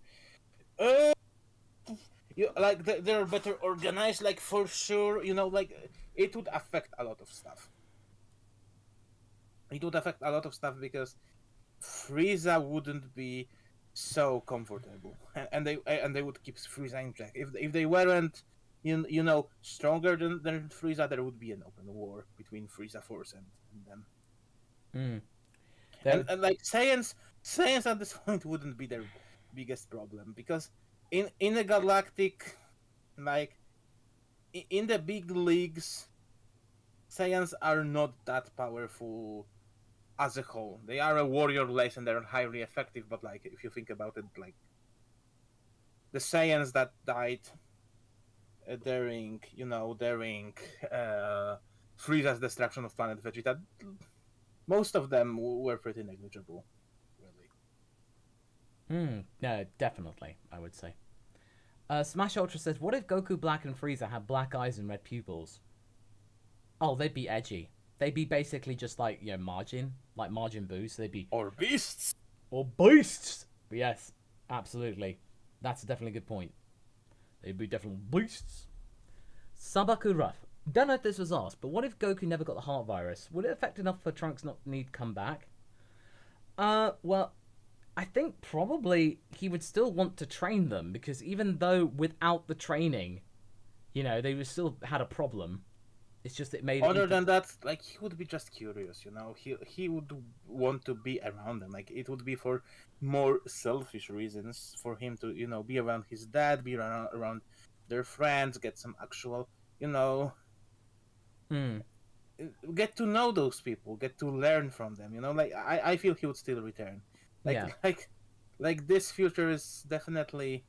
They're better organized, like, for sure. Like, it would affect a lot of stuff. Because Frieza wouldn't be so comfortable, and they would keep Frieza in check. If they weren't, stronger than Frieza, there would be an open war between Frieza Force and them. And like Saiyans at this point wouldn't be their biggest problem, because in the galactic, like, in the big leagues, Saiyans are not that powerful as a whole. They are a warrior race and they're highly effective, but like, if you think about it, like, the Saiyans that died during Frieza's destruction of planet Vegeta, most of them were pretty negligible, really. No, definitely, I would say. Smash Ultra says, what if Goku Black and Frieza had black eyes and red pupils? Oh, they'd be edgy. They'd be basically just like, Margin Buu, so they'd be... Or beasts! Or beasts! Yes, absolutely. That's definitely a good point. They'd be definitely beasts. Sabaku Rough. Don't know if this was asked, but what if Goku never got the heart virus? Would it affect enough for Trunks not need to come back? Well, I think probably he would still want to train them, because even though without the training, they would still had a problem. It's just it made. Other than that, like, he would be just curious, He would want to be around them. Like, it would be for more selfish reasons for him to, be around his dad, be around their friends, get some actual, get to know those people, get to learn from them. Like, I feel he would still return. Like, Yeah. like this future is definitely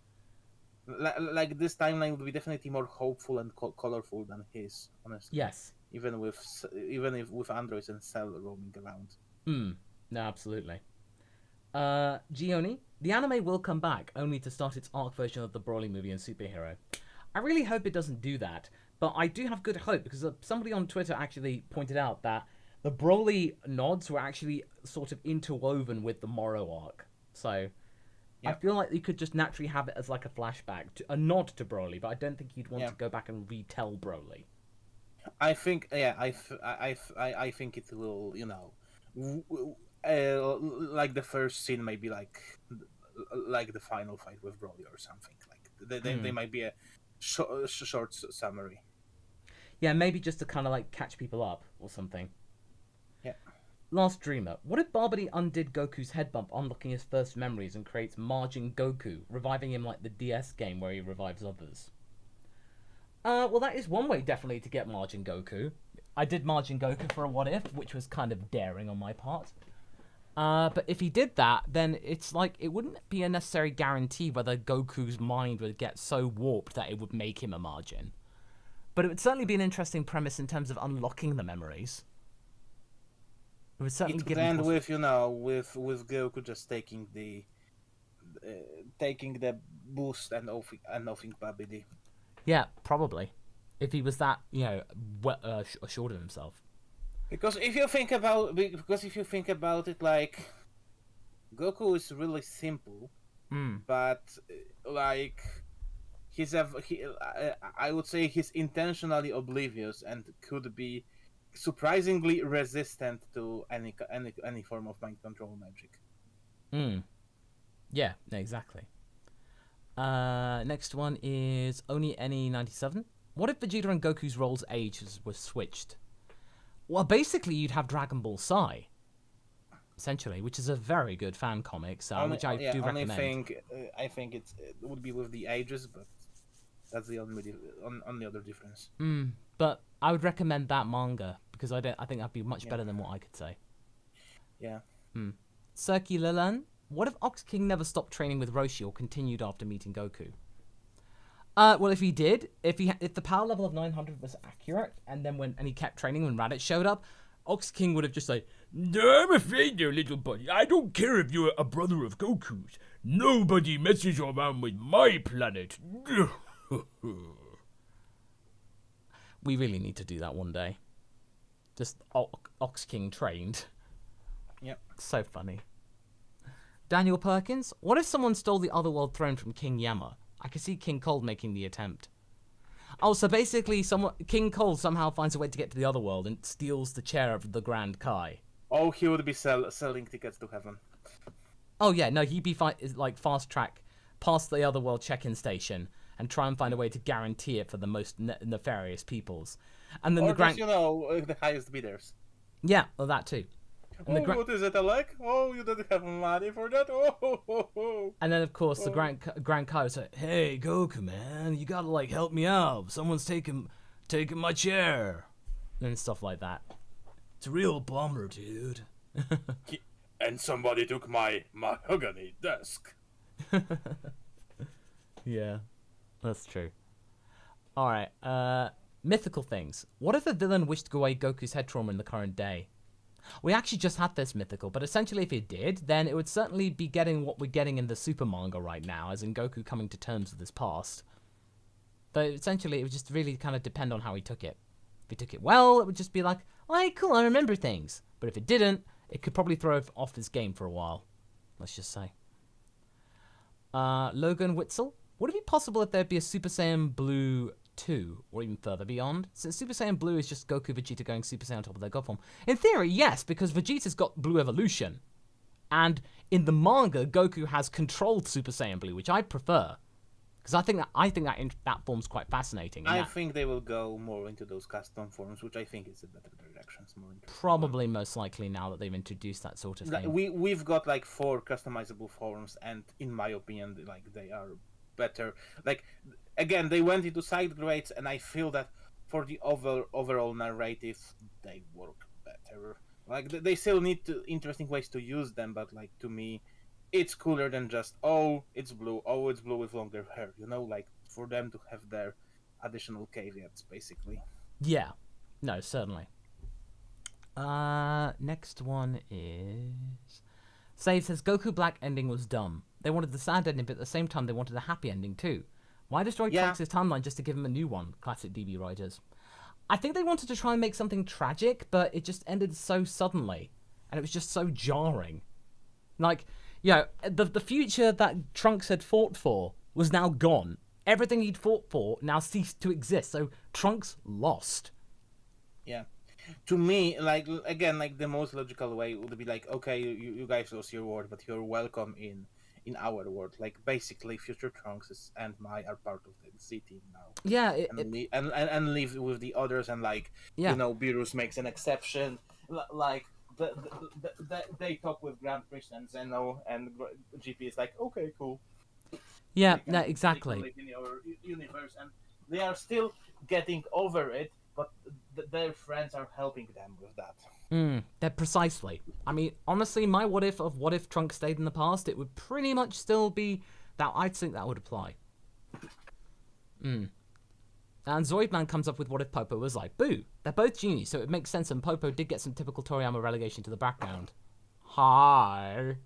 Like this timeline would be definitely more hopeful and colorful than his, honestly. Yes. Even if with androids and Cell roaming around. No, absolutely. Gioni, the anime will come back, only to start its arc version of the Broly movie and superhero. I really hope it doesn't do that, but I do have good hope because somebody on Twitter actually pointed out that the Broly nods were actually sort of interwoven with the Moro arc. So I feel like you could just naturally have it as like a flashback, a nod to Broly, but I don't think you'd want to go back and retell Broly. I think, I think it will, like the first scene may be like the final fight with Broly or something. Like they might be a short summary. Yeah, maybe just to kind of like catch people up or something. Yeah. Last Dreamer. What if Barbary undid Goku's head bump, unlocking his first memories, and creates Margin Goku, reviving him like the DS game where he revives others? Well, that is one way definitely to get Margin Goku. I did Margin Goku for a what if, which was kind of daring on my part. But if he did that, then it's like it wouldn't be a necessary guarantee whether Goku's mind would get so warped that it would make him a Margin. But it would certainly be an interesting premise in terms of unlocking the memories. It would certainly give end with with Goku just taking the boost and offing Babidi. Yeah, probably. If he was that, assured of himself. Because if you think about it, like Goku is really simple, but like I would say he's intentionally oblivious and could be surprisingly resistant to any form of mind control magic. Yeah, exactly. Next one is Oni Any97. What if Vegeta and Goku's roles ages were switched? Well, basically, you'd have Dragon Ball Psy, essentially, which is a very good fan comic, which I do recommend. I think it would be with the ages, but that's the only other difference. But I would recommend that manga because I think that'd be much better than what I could say. Yeah. Serki Lilan, what if Ox King never stopped training with Roshi or continued after meeting Goku? Well, if he did, if the power level of 900 was accurate, and he kept training when Raditz showed up, Ox King would have just like, I'm afraid there, little buddy. I don't care if you're a brother of Goku's. Nobody messes around with my planet. We really need to do that one day. Just Ox King trained. Yep. So funny. Daniel Perkins, what if someone stole the Otherworld throne from King Yama? I could see King Cold making the attempt. Oh, so basically King Cold somehow finds a way to get to the Otherworld and steals the chair of the Grand Kai. Oh, he would be selling tickets to heaven. Oh yeah, no, he'd be fast track past the Otherworld check-in station and try and find a way to guarantee it for the most nefarious peoples. And then the highest bidders. Yeah, well, that too. And what is it, Alec? Oh, you don't have money for that? Oh. And then, of course, the Grand Kai would say, hey, Goku, man, you gotta, help me out. Someone's taking my chair. And stuff like that. It's a real bummer, dude. And somebody took my mahogany desk. Yeah, that's true. Alright, mythical things. What if a villain wished to go away Goku's head trauma in the current day? We actually just had this mythical, but essentially if it did, then it would certainly be getting what we're getting in the super manga right now, as in Goku coming to terms with his past. But essentially it would just really kind of depend on how he took it. If he took it well, it would just be like, oh, cool, I remember things. But if it didn't, it could probably throw off his game for a while. Let's just say. Logan Witzel, would it be possible if there'd be a Super Saiyan Blue 2, or even further beyond? Since Super Saiyan Blue is just Goku Vegeta going Super Saiyan on top of their god form. In theory, yes, because Vegeta's got Blue Evolution. And in the manga, Goku has controlled Super Saiyan Blue, which I prefer. Because I think that form's quite fascinating. I think they will go more into those custom forms, which I think is a better direction. Probably most likely now that they've introduced that sort of thing. We've got 4 customizable forms, and in my opinion, they are better. Again, they went into side grades, and I feel that for the overall narrative, they work better. They still need interesting ways to use them, but to me, it's cooler than just, oh, it's blue, with longer hair, you know, like for them to have their additional caveats, basically. Yeah. No, certainly. Next one is... Save says, Goku Black ending was dumb. They wanted the sad ending, but at the same time they wanted a happy ending too. Why destroy Trunks' timeline just to give him a new one? Classic DB writers. I think they wanted to try and make something tragic, but it just ended so suddenly. And it was just so jarring. Like, the future that Trunks had fought for was now gone. Everything he'd fought for now ceased to exist, so Trunks lost. Yeah. To me, like, again, like, the most logical way would be like, okay, you guys lost your world, but you're welcome in our world. Like, basically, future Trunks and Mai are part of the Z team now. Yeah, and live with the others, and like, you know, Beerus makes an exception. Like, they talk with Grand Priest and Zeno, and GP is like, okay, cool. Yeah, no, exactly. Live in your universe, and they are still getting over it, but their friends are helping them with that. They're precisely. I mean, honestly, my what if Trunks stayed in the past, it would pretty much still be that. I think that would apply. And Zoidman comes up with what if Popo was like, boo, they're both genies, so it makes sense, and Popo did get some typical Toriyama relegation to the background. Hi.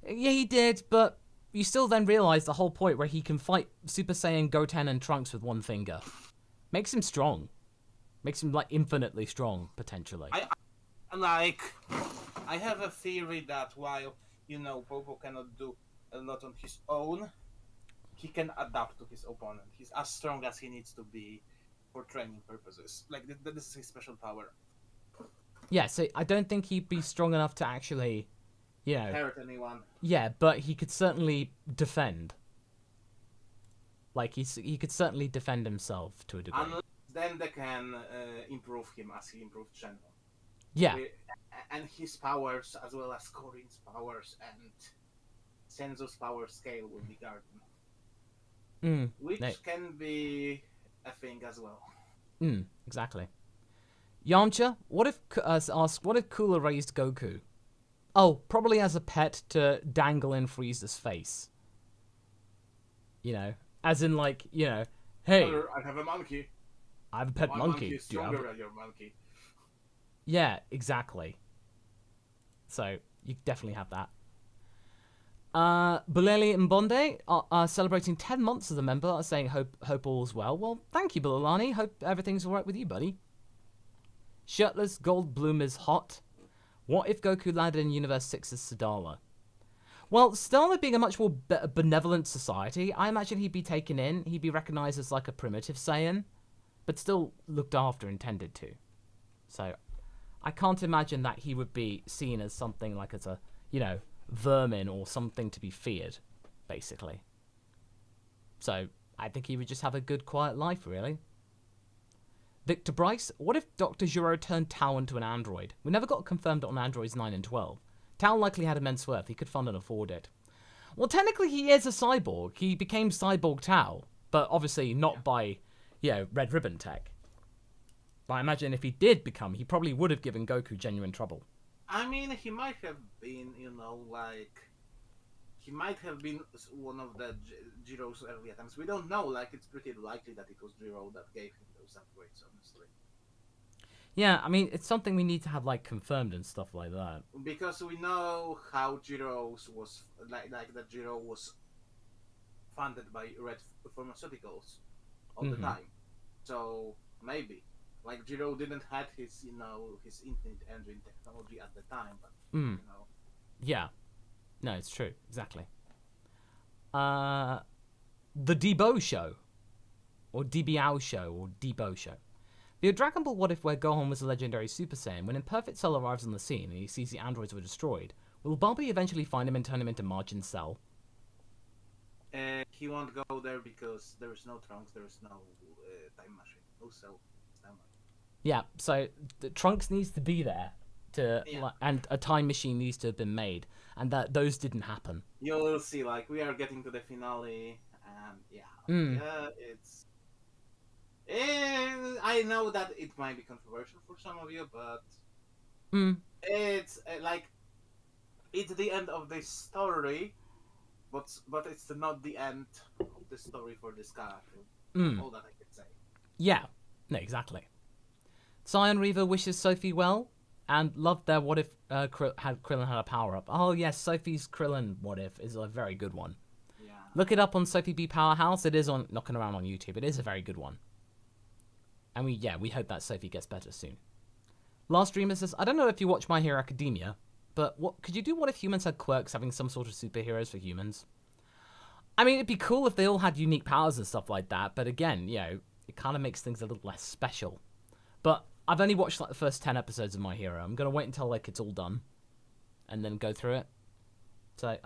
Yeah, he did, but you still then realize the whole point where he can fight Super Saiyan Goten and Trunks with one finger. Makes him strong. Makes him, like, infinitely strong, potentially. I have a theory that while, you know, Popo cannot do a lot on his own, he can adapt to his opponent. He's as strong as he needs to be for training purposes. Like, this is his special power. Yeah, so I don't think he'd be strong enough to actually, you know... hurt anyone. Yeah, but he could certainly defend. Like, he could certainly defend himself to a degree. Unless then they can improve him as he improved Shenron. Yeah. And his powers, as well as Korin's powers and Senzo's power scale will be guarded. Which can be a thing as well. Exactly. Yamcha, what if Cooler raised Goku? Oh, probably as a pet to dangle in Frieza's face. You know, as in, like, you know, hey, I have a monkey. I have a pet monkey. Monkey is stronger than your monkey. Yeah, exactly. So you definitely have that. Buleli and Bonde are celebrating 10 months as a member, are saying hope all's well. Well, thank you, Bulelani. Hope everything's alright with you, buddy. Shirtless Goldblum is hot. What if Goku landed in Universe 6 as Sadala? Well, Sadala being a much more benevolent society, I imagine he'd be taken in. He'd be recognized as like a primitive Saiyan, but still looked after, intended to. So I can't imagine that he would be seen as something like as a, you know, vermin or something to be feared, basically. So I think he would just have a good, quiet life, really. Victor Bryce, what if Dr. Gero turned Tao into an android? We never got confirmed on Androids 9 and 12. Tao likely had immense worth. He could fund and afford it. Well, technically he is a cyborg. He became Cyborg Tao, but obviously not by, you know, Red Ribbon tech. But I imagine if he did become, he probably would have given Goku genuine trouble. I mean, he might have been, you know, like... He might have been one of the Jiro's early attempts. We don't know, like, it's pretty likely that it was Jiro that gave him those upgrades, honestly. Yeah, I mean, it's something we need to have, like, confirmed and stuff like that. Because we know how Jiro's was, like that Jiro was funded by Red Pharmaceuticals all the time. So, maybe. Like, Jiro didn't have his, you know, his infinite engine technology at the time, but, you know. Yeah. No, it's true. Exactly. The Debo Show. Or Debiao Show, or Debo Show. The Dragon Ball What If where Gohan was a legendary Super Saiyan, when Imperfect Cell arrives on the scene and he sees the androids were destroyed, will Barbie eventually find him and turn him into Margin Cell? He won't go there because there is no Trunks, there is no time machine. No Cell. Time machine. Yeah, so the Trunks needs to be there. And a time machine needs to have been made, and that those didn't happen. You'll see, like, we are getting to the finale, and it's... I know that it might be controversial for some of you, but it's like it's the end of this story, but it's not the end of the story for this character. All that I can say. Yeah, no, exactly. Scion Reaver wishes Sophie well and loved their what if Krillin had a power up. Oh yes, Sophie's Krillin what if is a very good one. Yeah. Look it up on Sophie B Powerhouse. It is on knocking around on YouTube. It is a very good one. And we hope that Sophie gets better soon. Last Dreamer says, I don't know if you watch My Hero Academia, but what could you do what if humans had quirks having some sort of superheroes for humans? I mean, it'd be cool if they all had unique powers and stuff like that, but again, it kind of makes things a little less special. But I've only watched like the first 10 episodes of My Hero. I'm going to wait until like it's all done and then go through it. So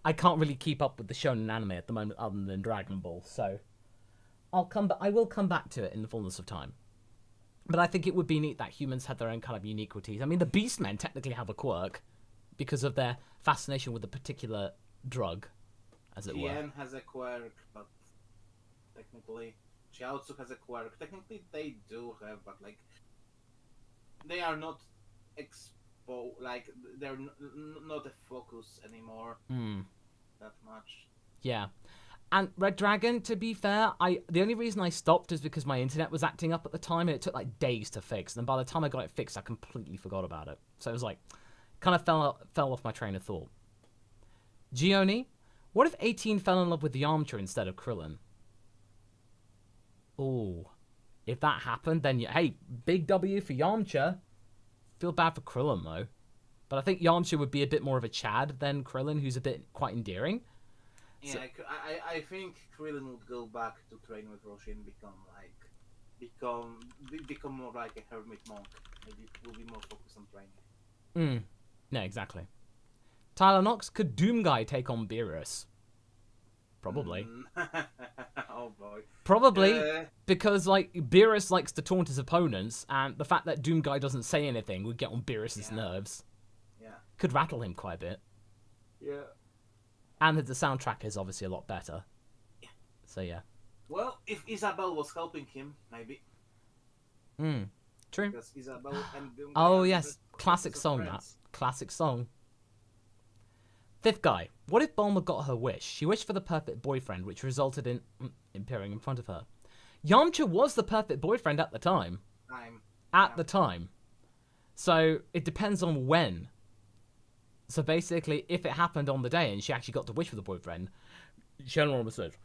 I can't really keep up with the shonen anime at the moment other than Dragon Ball, so I will come back to it in the fullness of time. But I think it would be neat that humans had their own kind of uniquities. I mean, the Beastmen technically have a quirk because of their fascination with a particular drug, as it were. Tien has a quirk, but technically Chiaotzu has a quirk. Technically they do have, but like they are not like they're not a focus anymore that much. Yeah. And Red Dragon, to be fair, the only reason I stopped is because my internet was acting up at the time, and it took like days to fix. And by the time I got it fixed, I completely forgot about it. So it was like, kind of fell off my train of thought. Gioni, what if 18 fell in love with Yamcha instead of Krillin? Oh, if that happened, then hey, big W for Yamcha. Feel bad for Krillin though, but I think Yamcha would be a bit more of a Chad than Krillin, who's a bit quite endearing. Yeah, so, I think Krillin would go back to train with Roshi and become more like a hermit monk. Maybe it will be more focused on training. No, exactly. Tyler Knox, could Doomguy take on Beerus? Probably. Oh boy. Probably, because like Beerus likes to taunt his opponents, and the fact that Doomguy doesn't say anything would get on Beerus's nerves. Yeah. Could rattle him quite a bit. Yeah. And the soundtrack is obviously a lot better. Yeah. So yeah. Well, if Isabel was helping him, maybe. True. Because Isabel and Doomguy Oh are yes, classic song that. Classic song. Fifth guy. What if Bulma got her wish? She wished for the perfect boyfriend, which resulted in appearing in front of her. Yamcha was the perfect boyfriend at the time. At the time. So it depends on when. So basically, if it happened on the day and she actually got to wish for the boyfriend, Shenron said,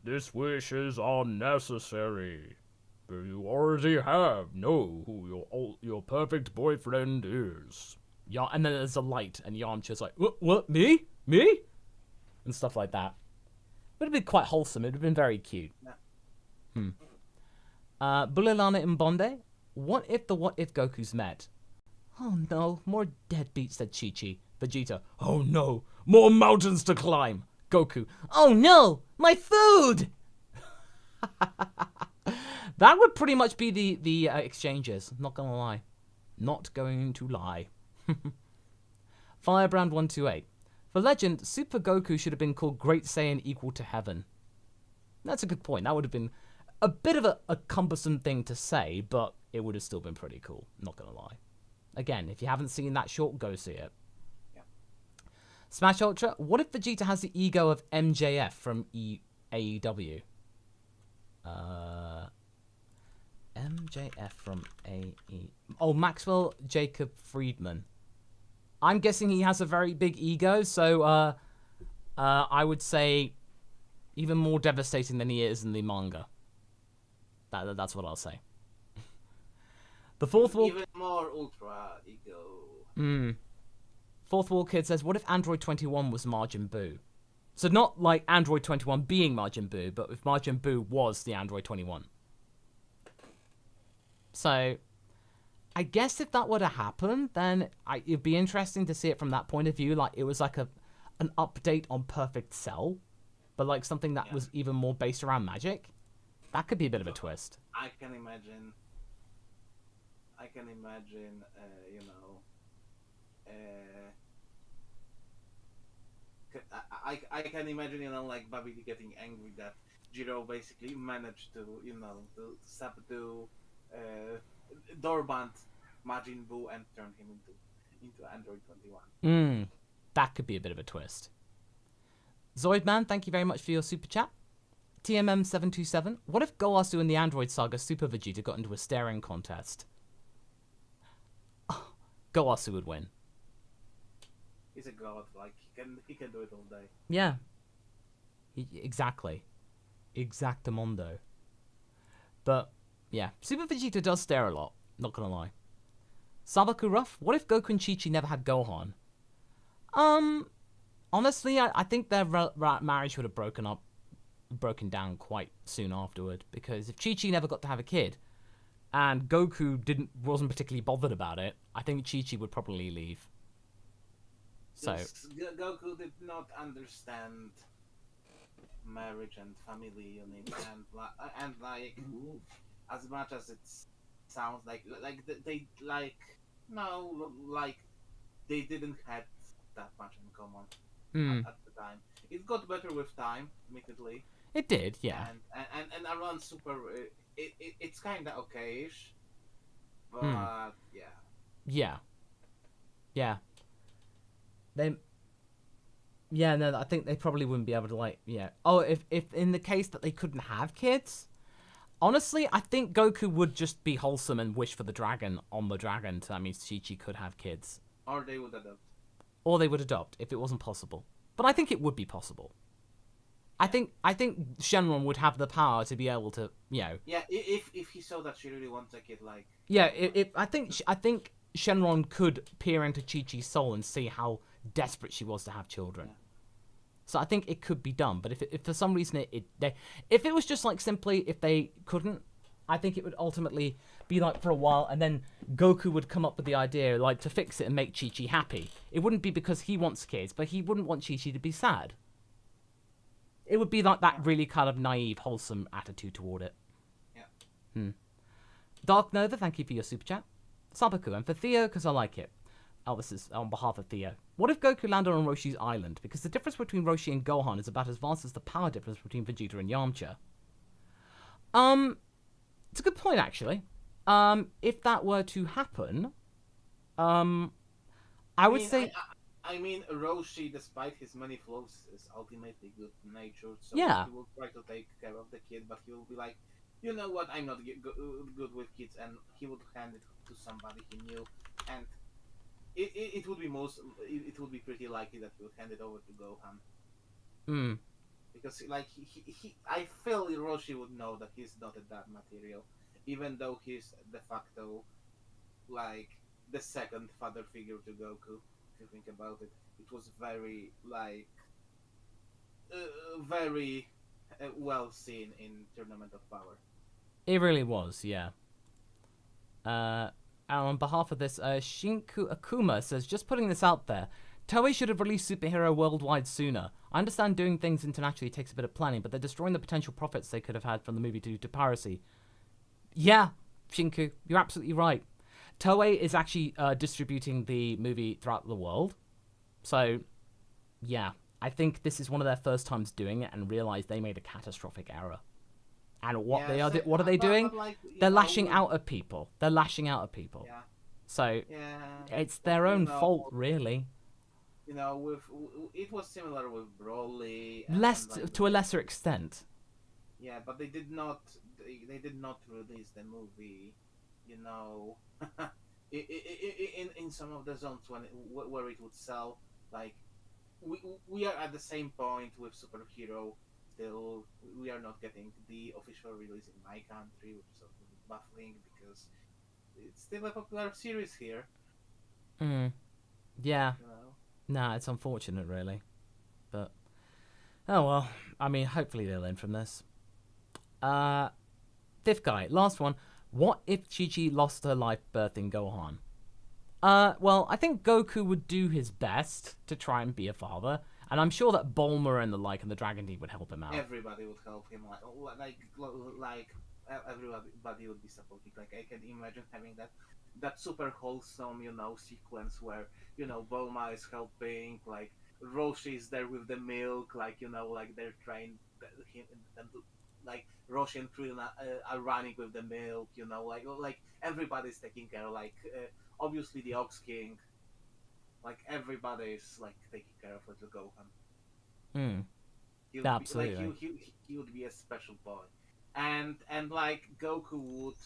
this wish is unnecessary. But you already know who your perfect boyfriend is. Yeah, and then there's a light, and Yamcha's like, what, me? Me? And stuff like that. It would have been quite wholesome. It would have been very cute. Bulilana Mbonde, what if Goku's met? Oh no, more deadbeats, said Chi-Chi. Vegeta, oh no, more mountains to climb. Goku, oh no, my food! That would pretty much be the exchanges, not gonna lie. Not going to lie. Firebrand128. For Legend, Super Goku should have been called Great Saiyan equal to heaven. That's a good point. That would have been a bit of a cumbersome thing to say, but it would have still been pretty cool, not gonna lie. Again, if you haven't seen that short, go see it. Yeah. Smash Ultra, what if Vegeta has the ego of MJF from AEW? MJF from AE... Oh, Maxwell Jacob Friedman. I'm guessing he has a very big ego, so I would say even more devastating than he is in the manga. That's what I'll say. The fourth wall... Even more ultra ego. Fourth wall kid says, what if Android 21 was Majin Buu? So not like Android 21 being Majin Buu, but if Majin Buu was the Android 21. So, I guess if that were to happen, then it'd be interesting to see it from that point of view. Like, it was like an update on Perfect Cell, but like something that was even more based around magic. That could be a bit of a twist. I can imagine, I can imagine, like Babidi getting angry that Jiro basically managed to, to subdue Dorband Majin Buu and turn him into into Android 21. That could be a bit of a twist. Zoidman, thank you very much for your super chat. TMM727, what if Goasu in the Android Saga Super Vegeta got into a staring contest? Goasu would win. He's a god, like he can do it all day. Yeah. Exactly. Exactamundo. But, yeah. Super Vegeta does stare a lot, not gonna lie. Sabaku Ruff, what if Goku and Chi-Chi never had Gohan? Honestly, I think their marriage would have broken down quite soon afterward, because if Chi-Chi never got to have a kid, and Goku wasn't particularly bothered about it, I think Chi-Chi would probably leave. So Goku did not understand marriage and family unit, and like as much as it sounds like they didn't have that much in common at the time. It got better with time, admittedly. It did, yeah. And around Super, it's kind of okay-ish, but yeah. Yeah. I think they probably wouldn't be able to Oh, if in the case that they couldn't have kids, honestly, I think Goku would just be wholesome and wish for the dragon on the dragon. So that means Chi-Chi could have kids. Or they would adopt. Or they would adopt if it wasn't possible. But I think it would be possible. I think Shenron would have the power to be able to, Yeah, if he saw that she really wants a kid, like. Yeah, I think Shenron could peer into Chi-Chi's soul and see how desperate she was to have children. Yeah. So I think it could be done. But if for some reason if it was just like simply if they couldn't, I think it would ultimately be like for a while, and then Goku would come up with the idea like to fix it and make Chi-Chi happy. It wouldn't be because he wants kids, but he wouldn't want Chi-Chi to be sad. It would be like that really kind of naive, wholesome attitude toward it. Yeah. Dark Nova, thank you for your super chat. Sabaku, and for Theo, because I like it. Oh, this is on behalf of Theo. What if Goku landed on Roshi's island? Because the difference between Roshi and Gohan is about as vast as the power difference between Vegeta and Yamcha. It's a good point, actually. If that were to happen, I would say... I mean, Roshi, despite his many flaws, is ultimately good-natured, so yeah. He will try to take care of the kid, but he will be like, you know what, I'm not good with kids, and he would hand it to somebody he knew, and it would be pretty likely that he would hand it over to Gohan. Because, like, I feel Roshi would know that he's not that material, even though he's de facto, like, the second father figure to Goku. If you think about it, it was very well seen in Tournament of Power. It really was, yeah. And on behalf of this, Shinku Akuma says, just putting this out there, Toei should have released Superhero worldwide sooner. I understand doing things internationally takes a bit of planning, but they're destroying the potential profits they could have had from the movie due to piracy. Yeah, Shinku, you're absolutely right. Toei is actually distributing the movie throughout the world. So, yeah, I think this is one of their first times doing it and realize they made a catastrophic error. And what are they doing? They're lashing out at people. Yeah. So, it's their own fault, really. You know, it was similar with Broly. To a lesser extent. Yeah, but they did not release the movie, you know, in some of the zones where it would sell. Like, we are at the same point with Superhero. Still, we are not getting the official release in my country, which is sort of baffling because it's still a popular series here. Yeah. You know? Nah, it's unfortunate, really. But, oh well. I mean, hopefully they'll learn from this. Fifth guy, last one. What if Chi-Chi lost her life birthing Gohan? Well, I think Goku would do his best to try and be a father, and I'm sure that Bulma and the like and the Dragon Team would help him out. Everybody would help him, like everybody would be supporting. Like, I can imagine having that super wholesome, you know, sequence where, you know, Bulma is helping, like Roshi is there with the milk, like, you know, like they're trying them to, like, Roshi and Krillin are running with the milk, you know, like everybody's taking care, like obviously the Ox King Like everybody's like taking care of little Gohan. Hmm. He would Absolutely. Be, like he would be a special boy, and like Goku would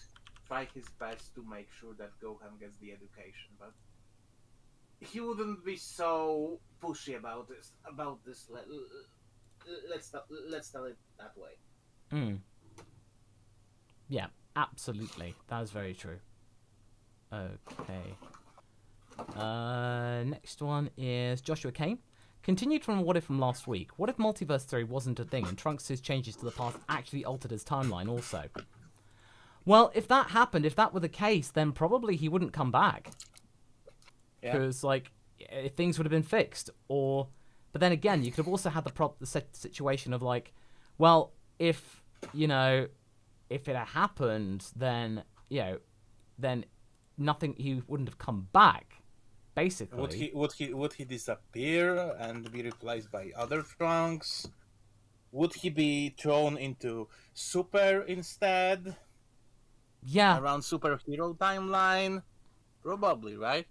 try his best to make sure that Gohan gets the education, but he wouldn't be so pushy about this. Let's tell it that way. Hmm. Yeah, absolutely. That is very true. Okay. Next one is Joshua Kane. Continued from What If from last week. What if multiverse theory wasn't a thing and Trunks' changes to the past actually altered his timeline also? Well, if that happened, if that were the case, then probably he wouldn't come back. Because, like, things would have been fixed. But then again, you could have also had the situation of, like, well, if it had happened, then, then nothing, he wouldn't have come back. Basically, would he disappear and be replaced by other Trunks? Would he be thrown into Super instead? Yeah, Around superhero timeline? Probably, right?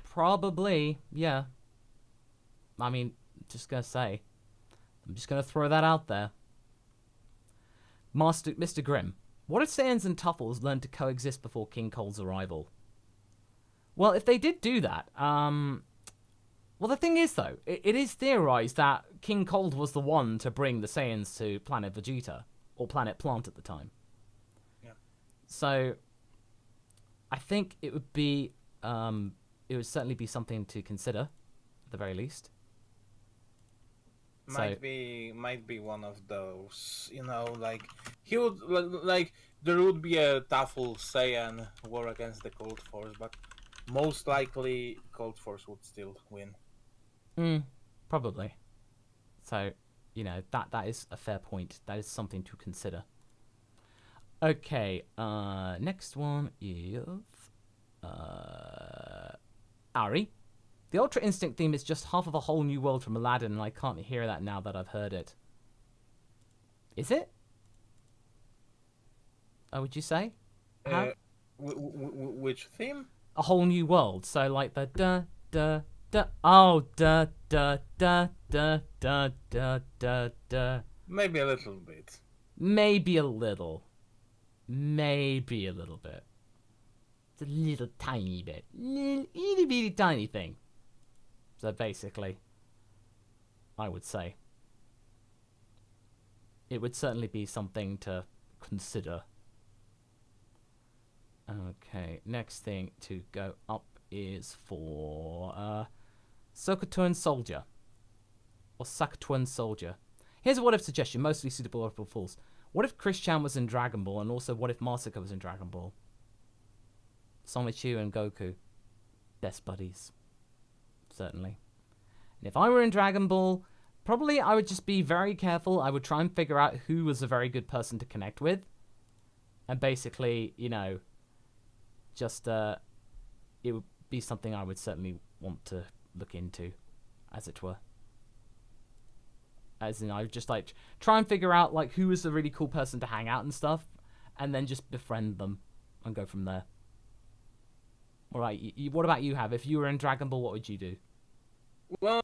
probably. Yeah. I mean, just gonna say, I'm just gonna throw that out there. Mr. Grimm, what if Saiyans and Tuffles learned to coexist before King Cold's arrival? Well, if they did do that, well, the thing is, though, it is theorized that King Cold was the one to bring the Saiyans to Planet Vegeta, or Planet Plant at the time. Yeah. So, I think it would be, it would certainly be something to consider, at the very least. Might be one of those, like he would like there would be a Tafel Saiyan war against the Cold Force, but most likely Cold Force would still win. Probably. So, that is a fair point. That is something to consider. Okay, next one is Ari. The Ultra Instinct theme is just half of a whole new world from Aladdin, and I can't hear that now that I've heard it. Is it? Would you say? Which theme? A whole new world. So like the da da da. Oh da da da da da da da da. Maybe a little bit. Maybe a little. Maybe a little bit. It's a little tiny bit. Itty bitty tiny thing. So basically, I would say it would certainly be something to consider. Okay, next thing to go up is for Sokotuan Soldier. Or Sakotuan Soldier. Here's a what if suggestion, mostly suitable for fools. What if Chris Chan was in Dragon Ball, and also what if Masako was in Dragon Ball? Sonichu and Goku. Best buddies. Certainly. And if I were in Dragon Ball, probably I would just be very careful. I would try and figure out who was a very good person to connect with. And basically, just, it would be something I would certainly want to look into, as it were. As in, I would just, try and figure out, who was a really cool person to hang out and stuff, and then just befriend them and go from there. Alright, what about you, Hav? If you were in Dragon Ball, what would you do? Well,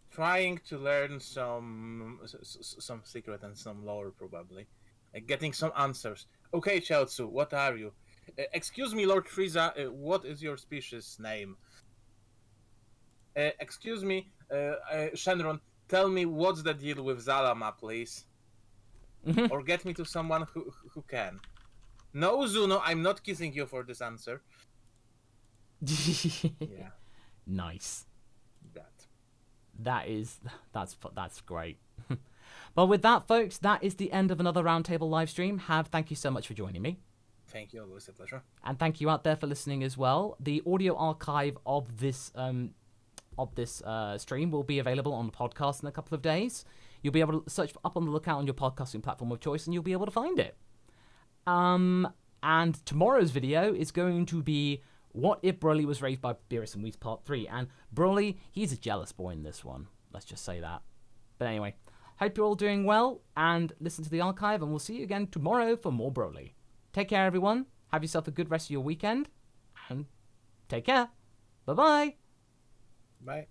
trying to learn some secret and some lore, probably. Getting some answers. Okay, Chaozu, what are you? Excuse me, Lord Frieza, what is your species name? Excuse me, Shenron, tell me what's the deal with Zalama, please? Or get me to someone who can. No, Zuno, I'm not kissing you for this answer. Yeah. Nice. That's great. Well, with that, folks, that is the end of another Roundtable live stream. Hav, thank you so much for joining me. Thank you, always a pleasure. And thank you out there for listening as well. The audio archive of this stream will be available on the podcast in a couple of days. You'll be able to search up on the lookout on your podcasting platform of choice, and you'll be able to find it. And tomorrow's video is going to be What If Broly Was Raised by Beerus and Whis Part 3. And Broly, he's a jealous boy in this one. Let's just say that. But anyway, hope you're all doing well, and listen to the archive, and we'll see you again tomorrow for more Broly. Take care, everyone. Have yourself a good rest of your weekend, and take care. Bye-bye. Bye.